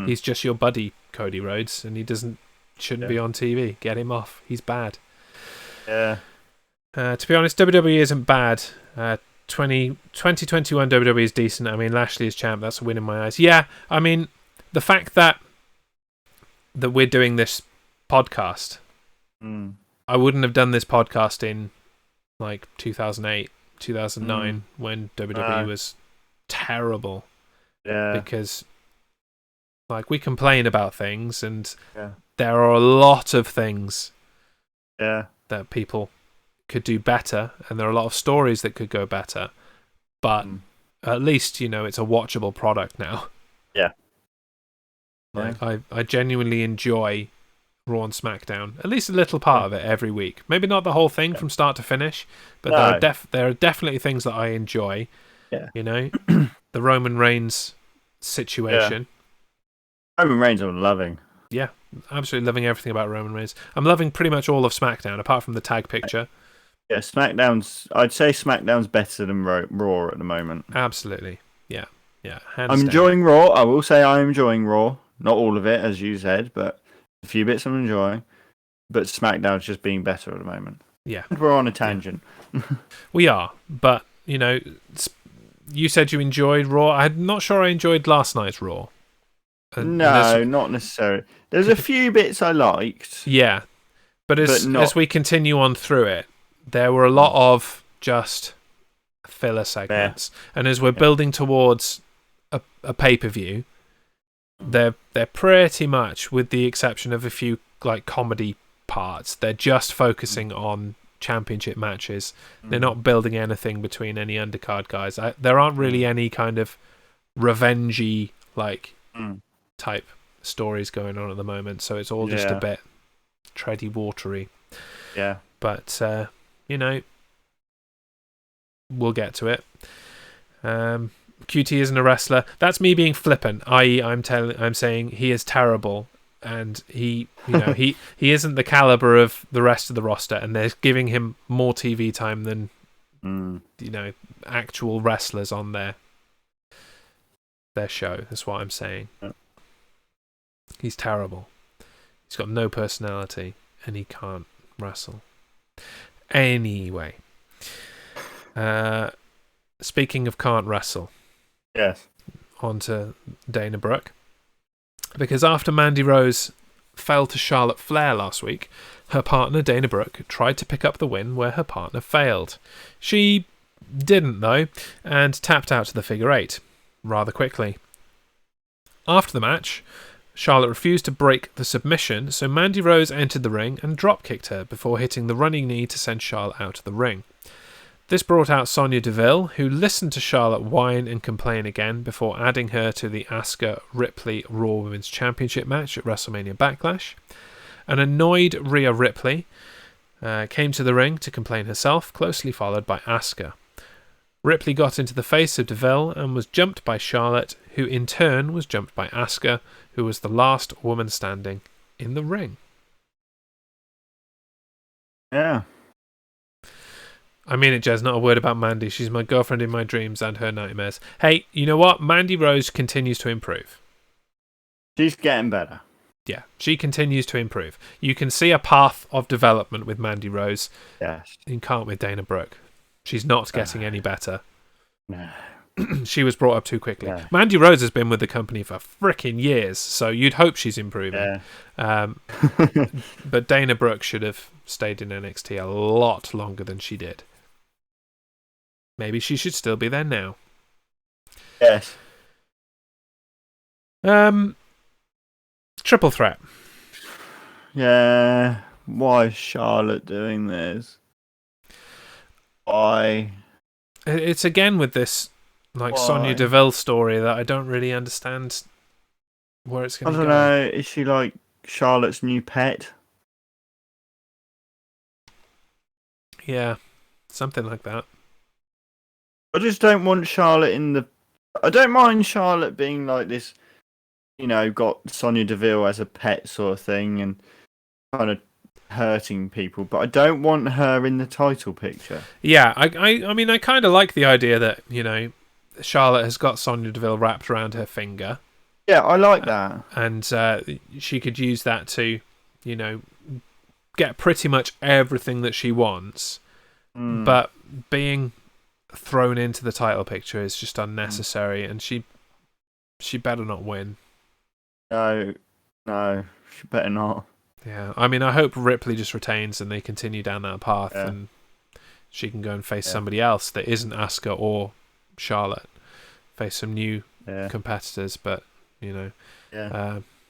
He's just your buddy, Cody Rhodes, and he shouldn't be on TV. Get him off. He's bad. Yeah. To be honest, WWE isn't bad. 2021 WWE is decent. I mean, Lashley is champ. That's a win in my eyes. Yeah, I mean, the fact that we're doing this podcast, I wouldn't have done this podcast in 2008, 2009 when WWE was terrible. Yeah. Because we complain about things, and there are a lot of things that people could do better, and there are a lot of stories that could go better, but at least it's a watchable product now. I genuinely enjoy Raw and SmackDown, at least a little part of it every week. Maybe not the whole thing from start to finish, but there are definitely things that I enjoy. The Roman Reigns situation. Roman Reigns I'm loving. Yeah, absolutely loving everything about Roman Reigns. I'm loving pretty much all of SmackDown, apart from the tag picture. Yeah, I'd say SmackDown's better than Raw at the moment. Absolutely. Yeah. Yeah. I'm Hands down. enjoying Raw. I will say I'm enjoying Raw. Not all of it, as you said, but a few bits I'm enjoying. But SmackDown's just being better at the moment. Yeah. And we're on a tangent. Yeah. We are, but you said you enjoyed Raw. I'm not sure I enjoyed last night's Raw. No, not necessarily. There's a few bits I liked. Yeah, but as we continue on through it, there were a lot of just filler segments, and as we're building towards a pay-per-view, they're pretty much, with the exception of a few like comedy parts, they're just focusing on championship matches. They're not building anything between any undercard guys. There aren't really any kind of revengey type stories going on at the moment, so it's all just a bit tready watery. Yeah, but we'll get to it. QT isn't a wrestler. That's me being flippant, i.e. I'm saying he is terrible, and he isn't the caliber of the rest of the roster, and they're giving him more TV time than actual wrestlers on their show. That's what I'm saying. He's terrible. He's got no personality, and he can't wrestle. Anyway, speaking of can't wrestle, yes, on to Dana Brooke. Because after Mandy Rose fell to Charlotte Flair last week, her partner Dana Brooke tried to pick up the win where her partner failed. She didn't, though, and tapped out to the figure eight rather quickly. After the match, Charlotte refused to break the submission, so Mandy Rose entered the ring and drop-kicked her before hitting the running knee to send Charlotte out of the ring. This brought out Sonya Deville, who listened to Charlotte whine and complain again before adding her to the Asuka-Ripley Raw Women's Championship match at WrestleMania Backlash. An annoyed Rhea Ripley came to the ring to complain herself, closely followed by Asuka. Ripley got into the face of Deville and was jumped by Charlotte, who in turn was jumped by Asuka, who was the last woman standing in the ring. Yeah. I mean it, Jez, not a word about Mandy. She's my girlfriend in my dreams and her nightmares. Hey, you know what? Mandy Rose continues to improve. She's getting better. Yeah, she continues to improve. You can see a path of development with Mandy Rose. Yes. You can't with Dana Brooke. She's not getting any better. No. She was brought up too quickly. Yeah. Mandy Rose has been with the company for frickin' years, so you'd hope she's improving. Yeah. But Dana Brooke should have stayed in NXT a lot longer than she did. Maybe she should still be there now. Yes. Triple threat. Yeah. Why is Charlotte doing this? Why? It's again with this Sonya Deville story that I don't really understand where it's going to go. I don't know. Is she like Charlotte's new pet? Yeah, something like that. I just don't want Charlotte in the... I don't mind Charlotte being like this, got Sonya Deville as a pet sort of thing and kind of hurting people, but I don't want her in the title picture. Yeah, I mean, I kind of like the idea that, Charlotte has got Sonya Deville wrapped around her finger. Yeah, I like that. And she could use that to, get pretty much everything that she wants. But being thrown into the title picture is just unnecessary, and she better not win. No, she better not. Yeah, I mean, I hope Ripley just retains and they continue down that path, and she can go and face somebody else that isn't Asuka or Charlotte. Face some new competitors, but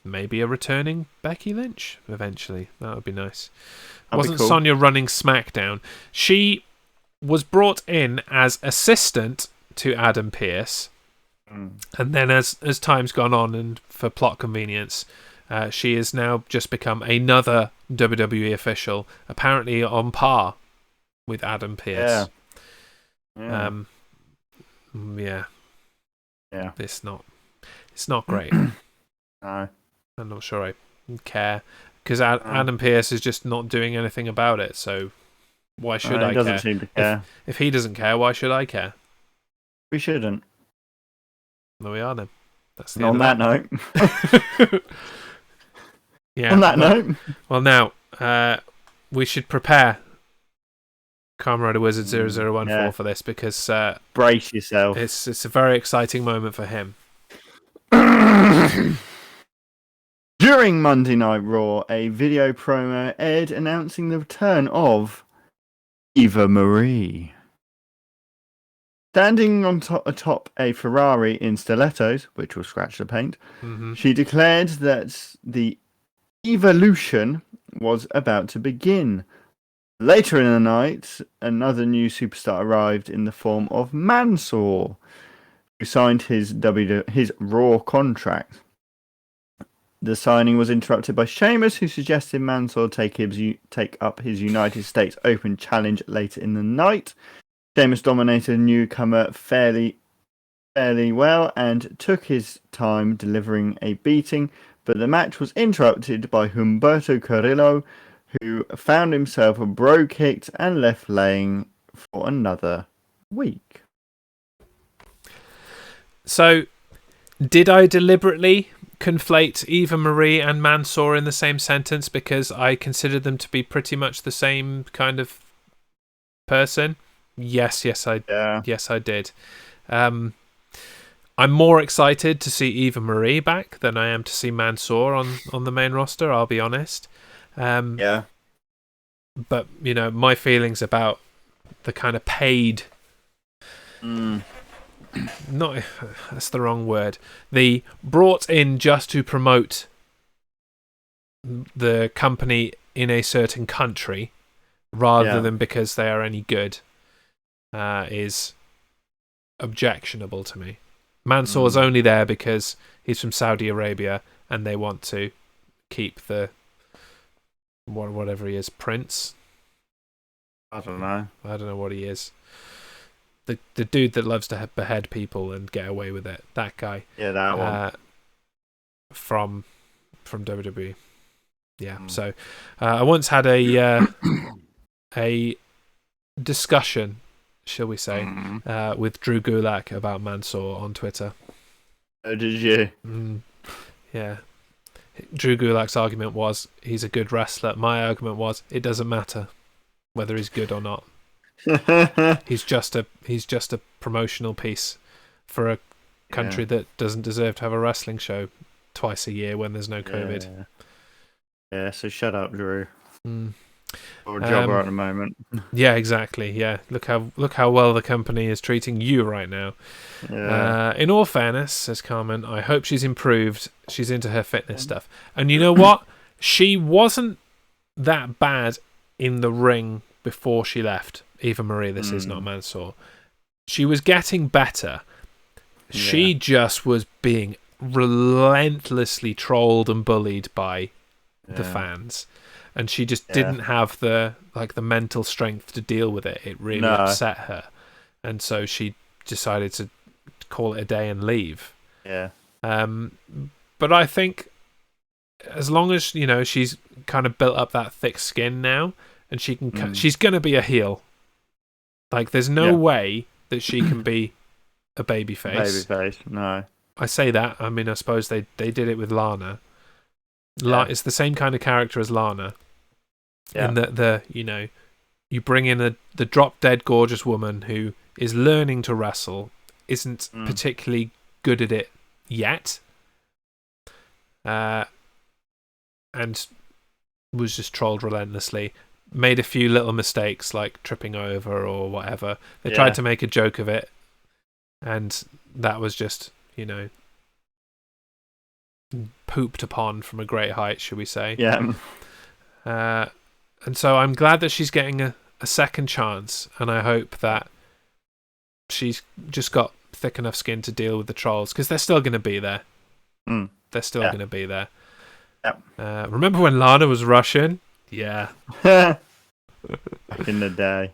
maybe a returning Becky Lynch eventually. That would be nice. Wasn't cool. Sonya running SmackDown? She was brought in as assistant to Adam Pearce, and then as time's gone on and for plot convenience, she has now just become another WWE official, apparently on par with Adam Pearce. Yeah. It's not great. No. I'm not sure I care because Adam Pearce is just not doing anything about it. So why should I he doesn't care? seem to care. If he doesn't care, why should I care? We shouldn't. There we are then. That's the On end that of note. Yeah. On that note. Well, now we should prepare Kamen Rider Wizard 0014 for this because brace yourself. It's a very exciting moment for him. During Monday Night Raw, a video promo aired announcing the return of Eva Marie. Standing on atop a Ferrari in stilettos, which will scratch the paint, she declared that the evolution was about to begin. Later in the night, another new superstar arrived in the form of Mansoor, who signed his Raw contract. The signing was interrupted by Sheamus, who suggested Mansoor take up his United States Open challenge later in the night. Sheamus dominated the newcomer fairly well and took his time delivering a beating, but the match was interrupted by Humberto Carrillo, who found himself bro-kicked and left laying for another week. So, did I deliberately conflate Eva Marie and Mansoor in the same sentence because I considered them to be pretty much the same kind of person? Yes, I did. I'm more excited to see Eva Marie back than I am to see Mansoor on the main roster, I'll be honest. But, my feelings about the kind of paid... Not that's the wrong word. The brought in just to promote the company in a certain country rather than because they are any good is objectionable to me. Mansoor's only there because he's from Saudi Arabia and they want to keep the whatever he is, prince. I don't know what he is. The dude that loves to behead people and get away with it. That guy. Yeah, that one. From WWE. Yeah. So I once had a discussion, shall we say, with Drew Gulak about Mansoor on Twitter. Oh, did you? Yeah. Drew Gulak's argument was he's a good wrestler. My argument was it doesn't matter whether he's good or not. he's just a promotional piece for a country that doesn't deserve to have a wrestling show twice a year when there's no COVID. Yeah, so shut up, Drew. Or a jobber at the moment. Yeah, exactly. Yeah, look how well the company is treating you right now. Yeah. In all fairness, says Carmen, I hope she's improved. She's into her fitness stuff, and you know what? She wasn't that bad in the ring before she left. Eva Marie, this is not Mansoor. She was getting better. She just was being relentlessly trolled and bullied by the fans, and she just didn't have the mental strength to deal with it. It really upset her, and so she decided to call it a day and leave. Yeah. But I think as long as she's kind of built up that thick skin now, and she can, she's gonna be a heel. Like, there's no way that she can be a babyface. No. I say that. I mean, I suppose they did it with Lana. It's the same kind of character as Lana. Yeah. In that you bring in the drop dead gorgeous woman who is learning to wrestle, isn't particularly good at it yet, and was just trolled relentlessly. Made a few little mistakes like tripping over or whatever. They tried to make a joke of it, and that was just, pooped upon from a great height, should we say. Yeah. And so I'm glad that she's getting a second chance, and I hope that she's just got thick enough skin to deal with the trolls, because they're still going to be there. They're still going to be there. Yep. Remember when Lana was Russian? Yeah. Back in the day.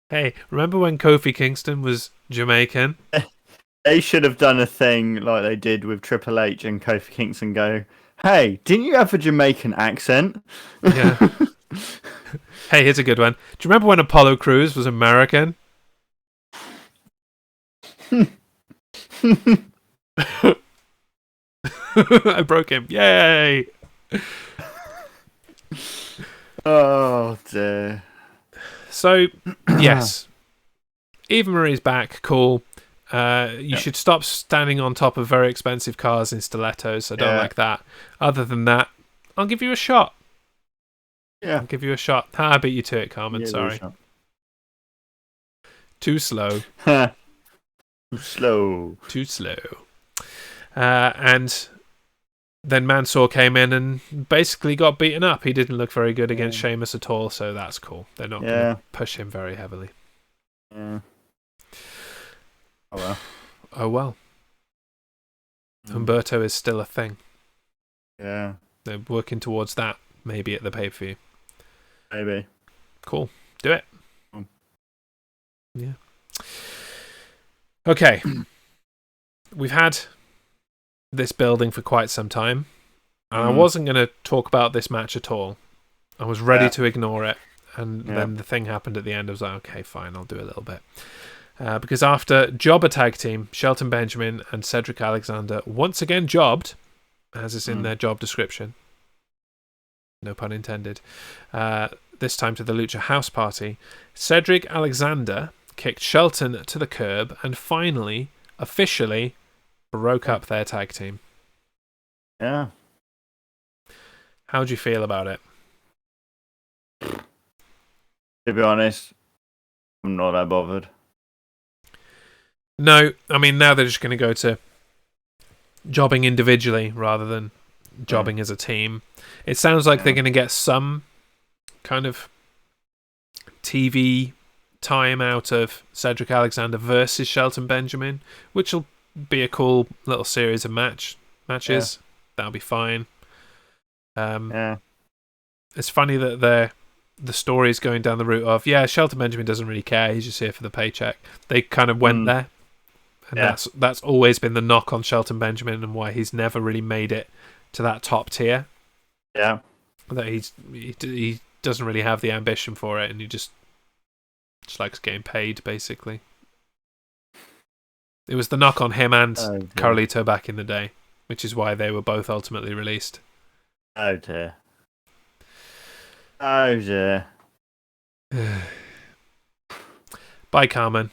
Hey, remember when Kofi Kingston was Jamaican? They should have done a thing like they did with Triple H and Kofi Kingston go, Hey, didn't you have a Jamaican accent? Yeah. Hey, here's a good one. Do you remember when Apollo Crews was American? I broke him. Yay! Oh dear. So, yes, Eva Marie's back. Cool. You Yeah. should stop standing on top of very expensive cars in stilettos. I don't Yeah. like that. Other than that, I'll give you a shot. Yeah. I'll give you a shot. I beat you to it, Carmen. Yeah, Sorry. Too slow. Slow. Too slow. And then Mansoor came in and basically got beaten up. He didn't look very good against Sheamus at all, so that's cool. They're not going to push him very heavily. Yeah. Oh well. Oh well. Humberto is still a thing. Yeah. They're working towards that, maybe at the pay-per-view. Maybe. Cool. Do it. Yeah. Okay. We've had this building for quite some time, and I wasn't going to talk about this match at all. I was ready to ignore it, and then the thing happened at the end. I was like, okay, fine, I'll do a little bit. Because after Jobber Tag Team, Shelton Benjamin and Cedric Alexander once again jobbed, as is in their job description, no pun intended, this time to the Lucha House Party, Cedric Alexander kicked Shelton to the curb and finally, officially, broke up their tag team. Yeah. How do you feel about it? To be honest, I'm not that bothered. No, I mean, now they're just going to go to jobbing individually rather than jobbing as a team. It sounds like they're going to get some kind of TV time out of Cedric Alexander versus Shelton Benjamin, which will be a cool little series of matches. Yeah. That'll be fine. It's funny that the story is going down the route of, Shelton Benjamin doesn't really care, he's just here for the paycheck. They kind of went there, and that's always been the knock on Shelton Benjamin and why he's never really made it to that top tier. Yeah. That he doesn't really have the ambition for it, and he just likes getting paid, basically. It was the knock on him and Carlito back in the day, which is why they were both ultimately released. Oh dear. Oh dear. Bye, Carmen.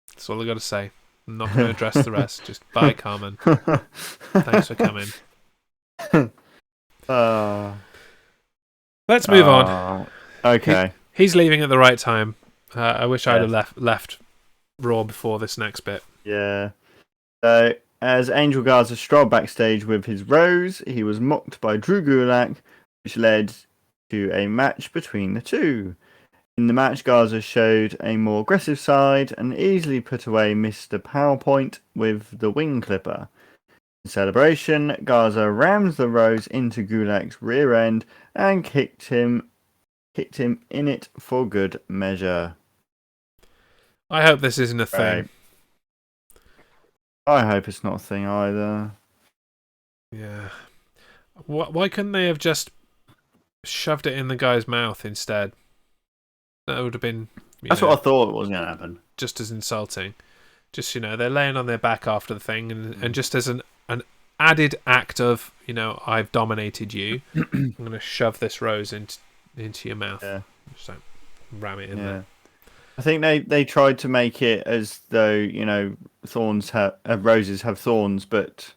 That's all I got to say. I'm not going to address the rest. Just bye, Carmen. Thanks for coming. Let's move on. Okay. He's leaving at the right time. I wish I'd have left Raw before this next bit. Yeah. So, as Angel Garza strolled backstage with his Rose, he was mocked by Drew Gulak, which led to a match between the two. In the match, Garza showed a more aggressive side and easily put away Mr. PowerPoint with the wing clipper. In celebration, Garza rams the Rose into Gulak's rear end and kicked him in it for good measure. I hope this isn't a thing. Right. I hope it's not a thing either. Yeah. Why couldn't they have just shoved it in the guy's mouth instead? That would have been... That's what I thought was going to happen. Just as insulting. Just, they're laying on their back after the thing, and just as an added act of, I've dominated you, I'm going to shove this rose into your mouth. Yeah. Just like ram it in there. I think they tried to make it as though, roses have thorns, but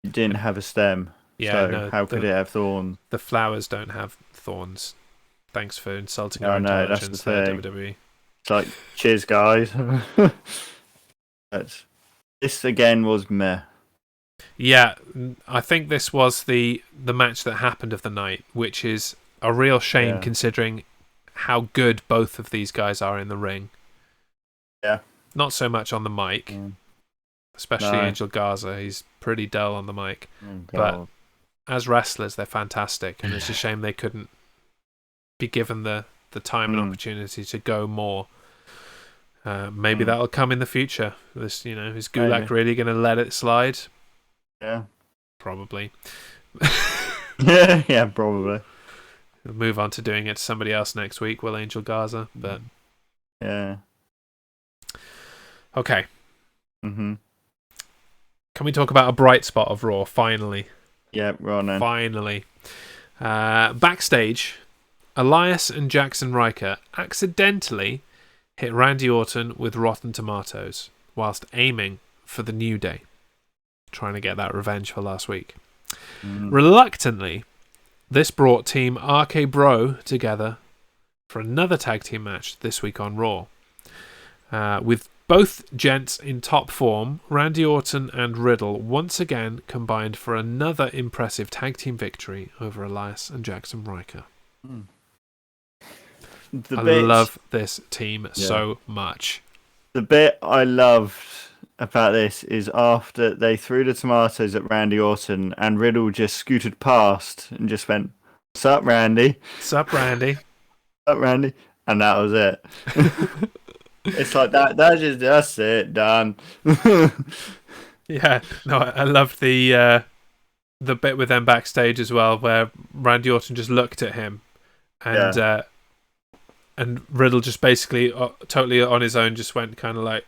it didn't have a stem. Yeah, so how could it have thorns? The flowers don't have thorns. Thanks for insulting our intelligence there, WWE. It's like, cheers, guys. This again was meh. Yeah, I think this was the match that happened of the night, which is a real shame considering how good both of these guys are in the ring. Yeah. Not so much on the mic, especially Angel Garza. He's pretty dull on the mic. But as wrestlers, they're fantastic, and it's a shame they couldn't be given the time and opportunity to go more. Maybe that'll come in the future. Is Gulak really going to let it slide? Yeah. probably. Yeah, probably. We'll move on to doing it to somebody else next week, Will Angel Garza. But Yeah. okay, Mm-hmm. can we talk about a bright spot of Raw? Finally, Yeah, right then. finally. Backstage, Elias and Jackson Riker accidentally hit Randy Orton with rotten tomatoes whilst aiming for the New Day, trying to get that revenge for last week. Reluctantly, this brought Team RK Bro together for another tag team match this week on Raw. With both gents in top form, Randy Orton and Riddle once again combined for another impressive tag team victory over Elias and Jackson Riker. I love this team so much. The bit I loved about this is after they threw the tomatoes at Randy Orton and Riddle just scooted past and just went, "What's up, Randy? Sup, Randy?" What's up, Randy?" And that was it. It's like that's it, done. Yeah, no, I loved the bit with them backstage as well, where Randy Orton just looked at him, and Riddle just basically totally on his own just went kind of like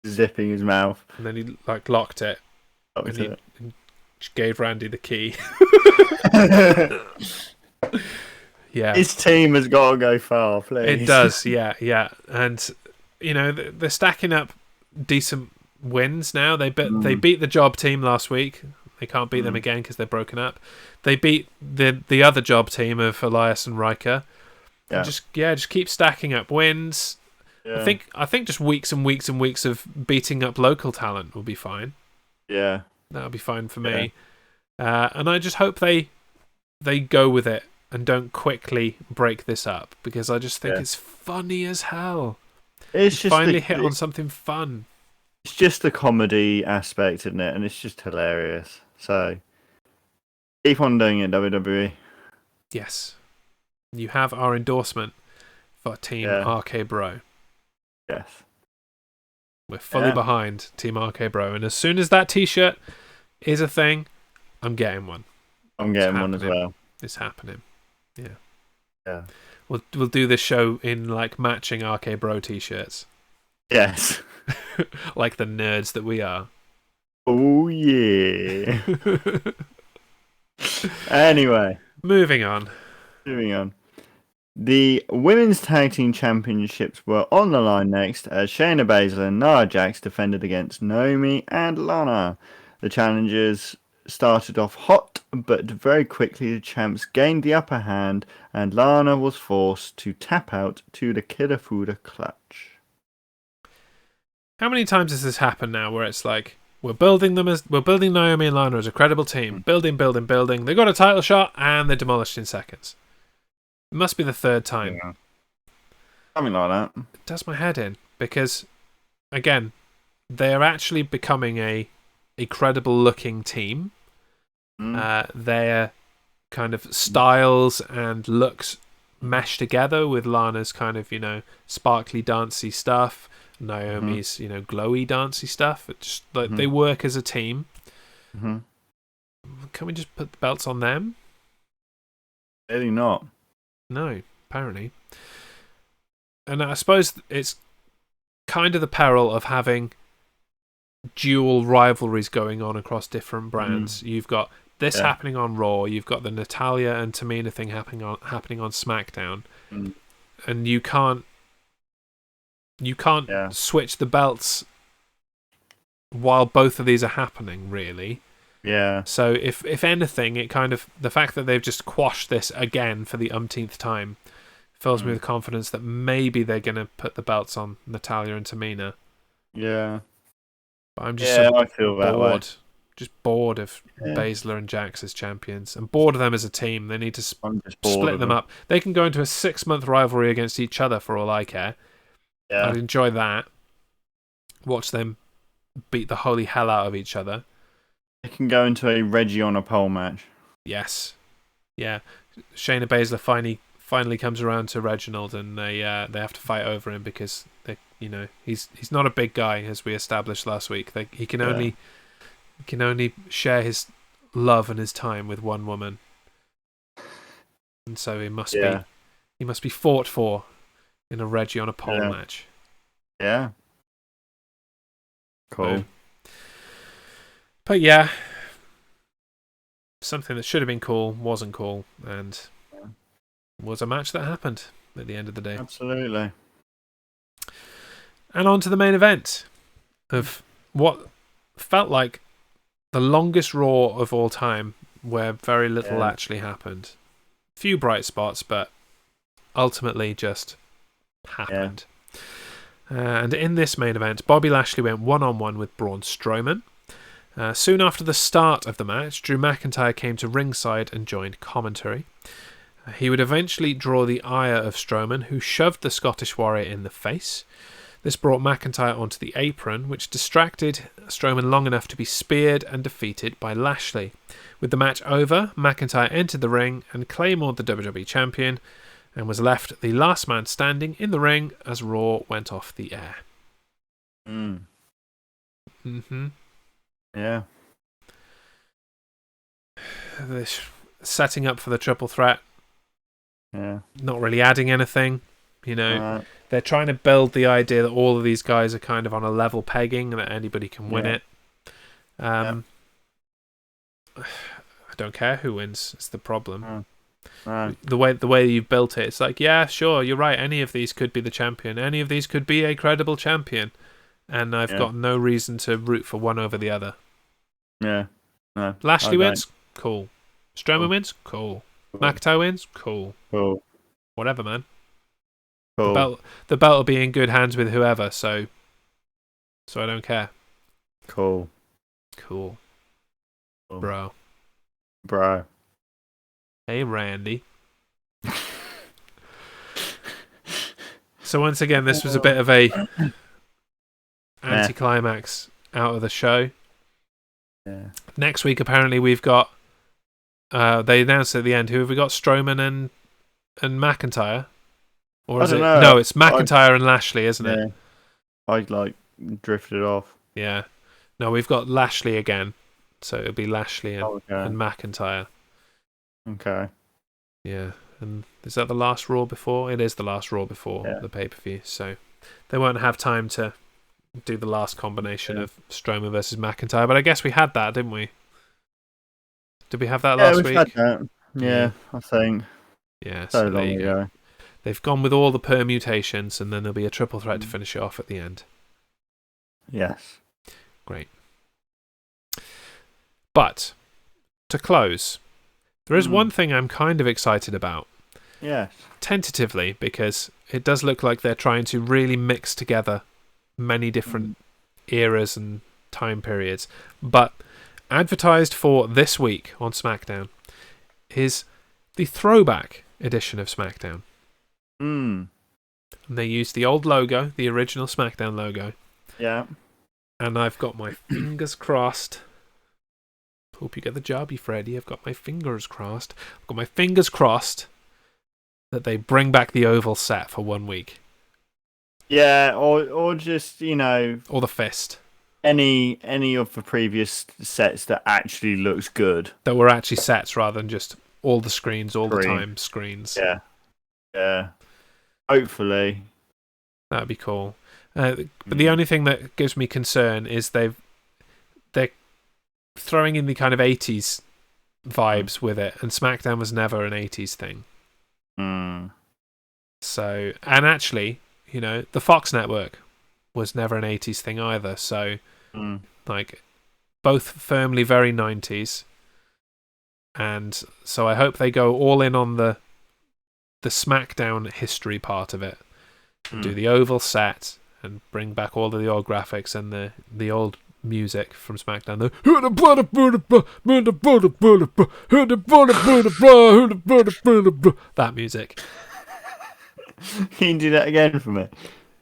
zipping his mouth, and then he like locked it, and just gave Randy the key. Yeah, his team has got to go far, please. It does, yeah, and you know they're stacking up decent wins now. They beat the Job team last week. They can't beat them again because they're broken up. They beat the other Job team of Elias and Riker. Yeah. Just keep stacking up wins. Yeah. I think just weeks and weeks and weeks of beating up local talent will be fine. Yeah, that'll be fine for me. And I just hope they go with it and don't quickly break this up, because I just think it's funny as hell. It's just finally hit on something fun. It's just the comedy aspect, isn't it? And it's just hilarious. So keep on doing it, WWE. Yes. You have our endorsement for Team RK Bro. Yes. We're fully behind Team RK Bro. And as soon as that t-shirt is a thing, I'm getting one. I'm getting one as well. It's happening. Yeah. Yeah. We'll do this show in like matching RK Bro t-shirts. Yes. Like the nerds that we are. Oh yeah. Anyway. Moving on. The Women's Tag Team Championships were on the line next as Shayna Baszler and Nia Jax defended against Naomi and Lana. The challengers started off hot, but very quickly the champs gained the upper hand and Lana was forced to tap out to the Killer Fuda clutch. How many times has this happened now where it's like, we're building Naomi and Lana as a credible team. Building. They got a title shot and they're demolished in seconds. It must be the third time. Yeah. Something like that. It does my head in, because, again, they're actually becoming a credible looking team. Their kind of styles and looks mesh together with Lana's kind of, sparkly dancey stuff, Naomi's, glowy dancey stuff. It's just like they work as a team. Can we just put the belts on them? Really not. No, apparently. And I suppose it's kind of the peril of having dual rivalries going on across different brands. You've got this happening on Raw. You've got the Natalya and Tamina thing happening on SmackDown, and you can't switch the belts while both of these are happening, really. Yeah. So if anything, it kind of, the fact that they've just quashed this again for the umpteenth time fills me with confidence that maybe they're going to put the belts on Natalya and Tamina. Yeah. But I'm just I feel bored. Just bored of Baszler and Jax as champions. I'm bored of them as a team. They need to split them up. They can go into a 6-month rivalry against each other for all I care. Yeah. I'd enjoy that. Watch them beat the holy hell out of each other. They can go into a Reggie on a pole match. Yes. Yeah. Shayna Baszler finally comes around to Reginald, and they have to fight over him because he's not a big guy, as we established last week. He can only He can only share his love and his time with one woman, and so he must be fought for in a Reggie on a pole match. Yeah. Cool. But yeah, something that should have been cool wasn't cool, and was a match that happened at the end of the day. Absolutely. And on to the main event of what felt like the longest Raw of all time, where very little actually happened. Few bright spots, but ultimately just happened. And in this main event, Bobby Lashley went one-on-one with Braun Strowman. Soon after the start of the match, Drew McIntyre came to ringside and joined commentary. He would eventually draw the ire of Strowman, who shoved the Scottish Warrior in the face. This brought McIntyre onto the apron, which distracted Strowman long enough to be speared and defeated by Lashley. With the match over, McIntyre entered the ring and claymored the WWE Champion, and was left the last man standing in the ring as Raw went off the air. Yeah. This setting up for the triple threat. Yeah. Not really adding anything. They're trying to build the idea that all of these guys are kind of on a level pegging and that anybody can win it. I don't care who wins. It's the problem. The way you've built it, it's like, yeah, sure, you're right. Any of these could be the champion. Any of these could be a credible champion, and I've got no reason to root for one over the other. Yeah. No. Lashley wins, cool. Strowman wins, cool. McIntyre wins, cool. Whatever, man. Cool. The belt will be in good hands with whoever, so I don't care. Cool. Bro. Hey, Randy. So once again, this was a bit of a anticlimax out of the show. Yeah. Next week, apparently, we've got. They announced at the end, who have we got? Strowman and McIntyre, or is it? know. No, it's McIntyre and Lashley, isn't it? I drifted off. Yeah. No, we've got Lashley again, so it'll be Lashley and McIntyre. Okay. Yeah, and is that the last Raw before? It is the last Raw before the pay-per-view, so they won't have time to do the last combination of Strowman versus McIntyre, but I guess we had that, didn't we? Did we have that last week? Had that. Yeah, I think. Yeah, so long ago. They've gone with all the permutations, and then there'll be a triple threat to finish it off at the end. Yes. Great. But, to close, there is one thing I'm kind of excited about. Yes. Tentatively, because it does look like they're trying to really mix together many different eras and time periods. But advertised for this week on SmackDown is the throwback edition of SmackDown. And they used the old logo, the original SmackDown logo. Yeah. And I've got my fingers crossed. Hope you get the job, you Freddy. I've got my fingers crossed. I've got my fingers crossed that they bring back the oval set for 1 week. Yeah, or just, or the fist. Any of the previous sets that actually looks good. That were actually sets rather than just all the screens, all the time screens. Yeah. Yeah. Hopefully. That'd be cool. But the only thing that gives me concern is they're throwing in the kind of 80s vibes with it, and SmackDown was never an 80s thing. So, and actually, the Fox network was never an 80s thing either. So, both firmly very 90s. And so I hope they go all in on the SmackDown history part of it. And do the oval set and bring back all of the old graphics and the old music from SmackDown. That music. Can you do that again for me?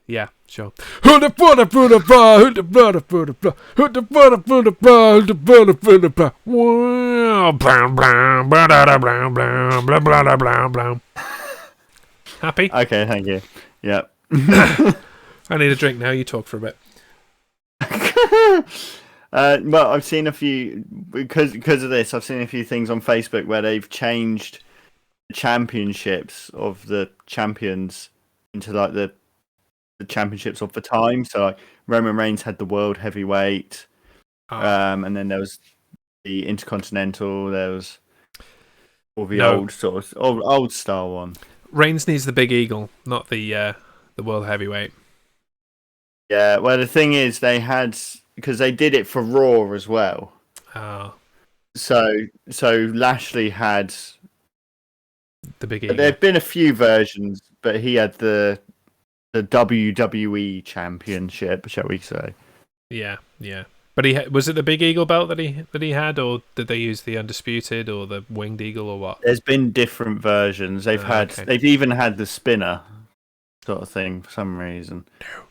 Yeah, sure. Happy? Okay, thank you. Yep. I need a drink now. You talk for a bit. Well, I've seen a few because of this. I've seen a few things on Facebook where they've changed the championships of the champions into like the championships of the time. So like Roman Reigns had the world heavyweight, and then there was the Intercontinental. There was all the old sort of old style one. Reigns needs the big eagle, not the world heavyweight. Yeah, well, the thing is, they had because they did it for Raw as well. Oh. So Lashley had the big eagle. There have been a few versions, but he had the WWE Championship, shall we say? Yeah. But was it the big eagle belt that he had, or did they use the undisputed or the winged eagle or what? There's been different versions. They've even had the spinner sort of thing for some reason. No.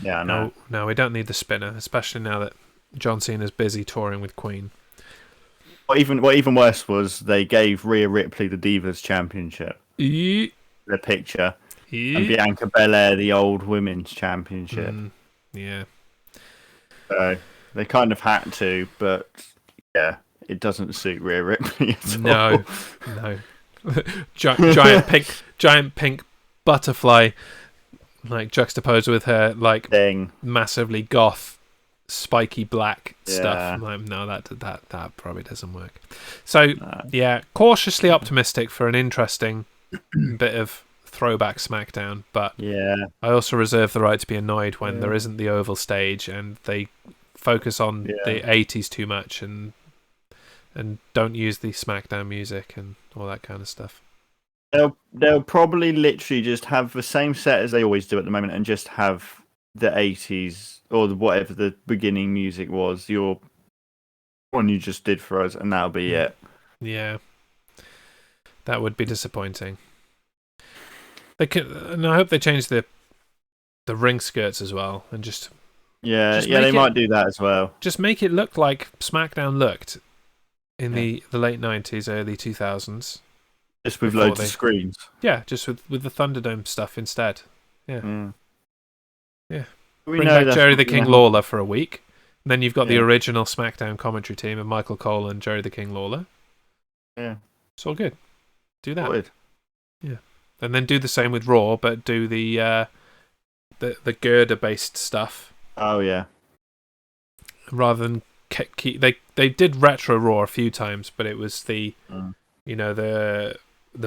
Yeah, no. No, we don't need the spinner, especially now that John Cena's busy touring with Queen. What even worse was they gave Rhea Ripley the Divas Championship. The picture. And Bianca Belair the Old Women's Championship. Yeah. So they kind of had to, but yeah, it doesn't suit Rhea Ripley at all. No. giant pink butterfly, like juxtaposed with her like massively goth, spiky black stuff. Like, no, that probably doesn't work. So yeah, cautiously optimistic for an interesting bit of throwback SmackDown, but I also reserve the right to be annoyed when there isn't the oval stage and they focus on the 80s too much and don't use the SmackDown music and all that kind of stuff. They'll probably literally just have the same set as they always do at the moment and just have the 80s or whatever the beginning music was, your one you just did for us, and that'll be it. Yeah. That would be disappointing. And I hope they change the ring skirts as well, and just they might do that as well. Just make it look like SmackDown looked in the late 90s, early 2000s. Just with loads of screens. Yeah, just with the Thunderdome stuff instead. Yeah. Yeah. We Bring know back Jerry the King Lawler for a week. And then you've got the original SmackDown commentary team of Michael Cole and Jerry the King Lawler. Yeah. It's all good. Do that. Good. Yeah. And then do the same with Raw, but do the girder-based stuff. Oh, yeah. Rather than keep... They did Retro Raw a few times, but it was the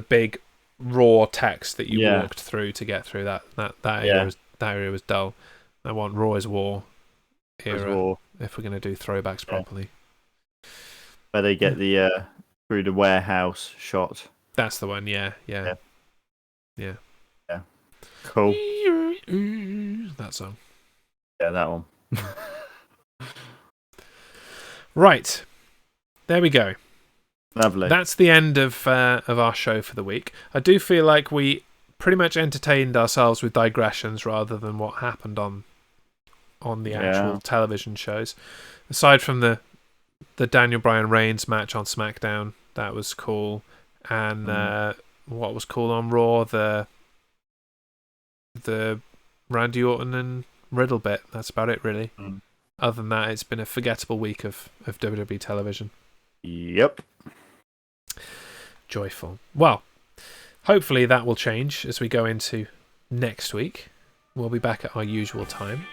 big raw text that you walked through to get through that area was dull. I want Raw is War era if we're going to do throwbacks properly. Where they get the through the warehouse shot. That's the one, yeah. Cool. That song. Yeah, that one. Right. There we go. Lovely. That's the end of our show for the week. I do feel like we pretty much entertained ourselves with digressions rather than what happened on the actual television shows. Aside from the Daniel Bryan Reigns match on SmackDown, that was cool, and what was cool on Raw, the Randy Orton and Riddle bit. That's about it, really. Other than that, it's been a forgettable week of WWE television. Yep. Joyful. Well, hopefully that will change as we go into next week. We'll be back at our usual time,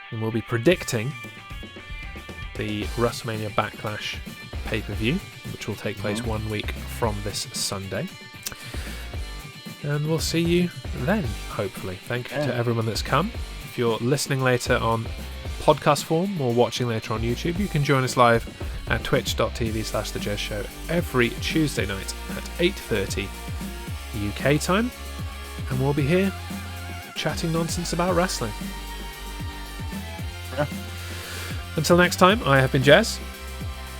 and we'll be predicting the WrestleMania Backlash pay-per-view, which will take place 1 week from this Sunday. And we'll see you then, hopefully. Thank you to everyone that's come. If you're listening later on podcast form or watching later on YouTube, you can join us live at twitch.tv/thejezshow every Tuesday night at 8:30 UK time, and we'll be here chatting nonsense about wrestling. Until next time, I have been Jez.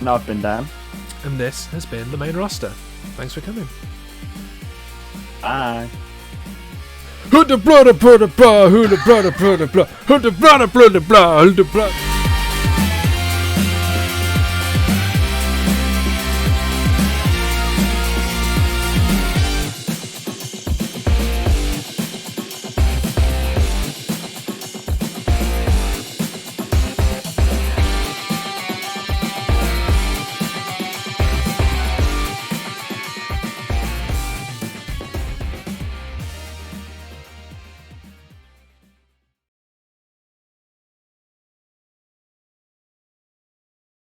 And I've been Dan. And this has been the main roster. Thanks for coming. Bye. Who the blood, who the blood, who the blood, who the blood, who the blood, who the blood, who the blood.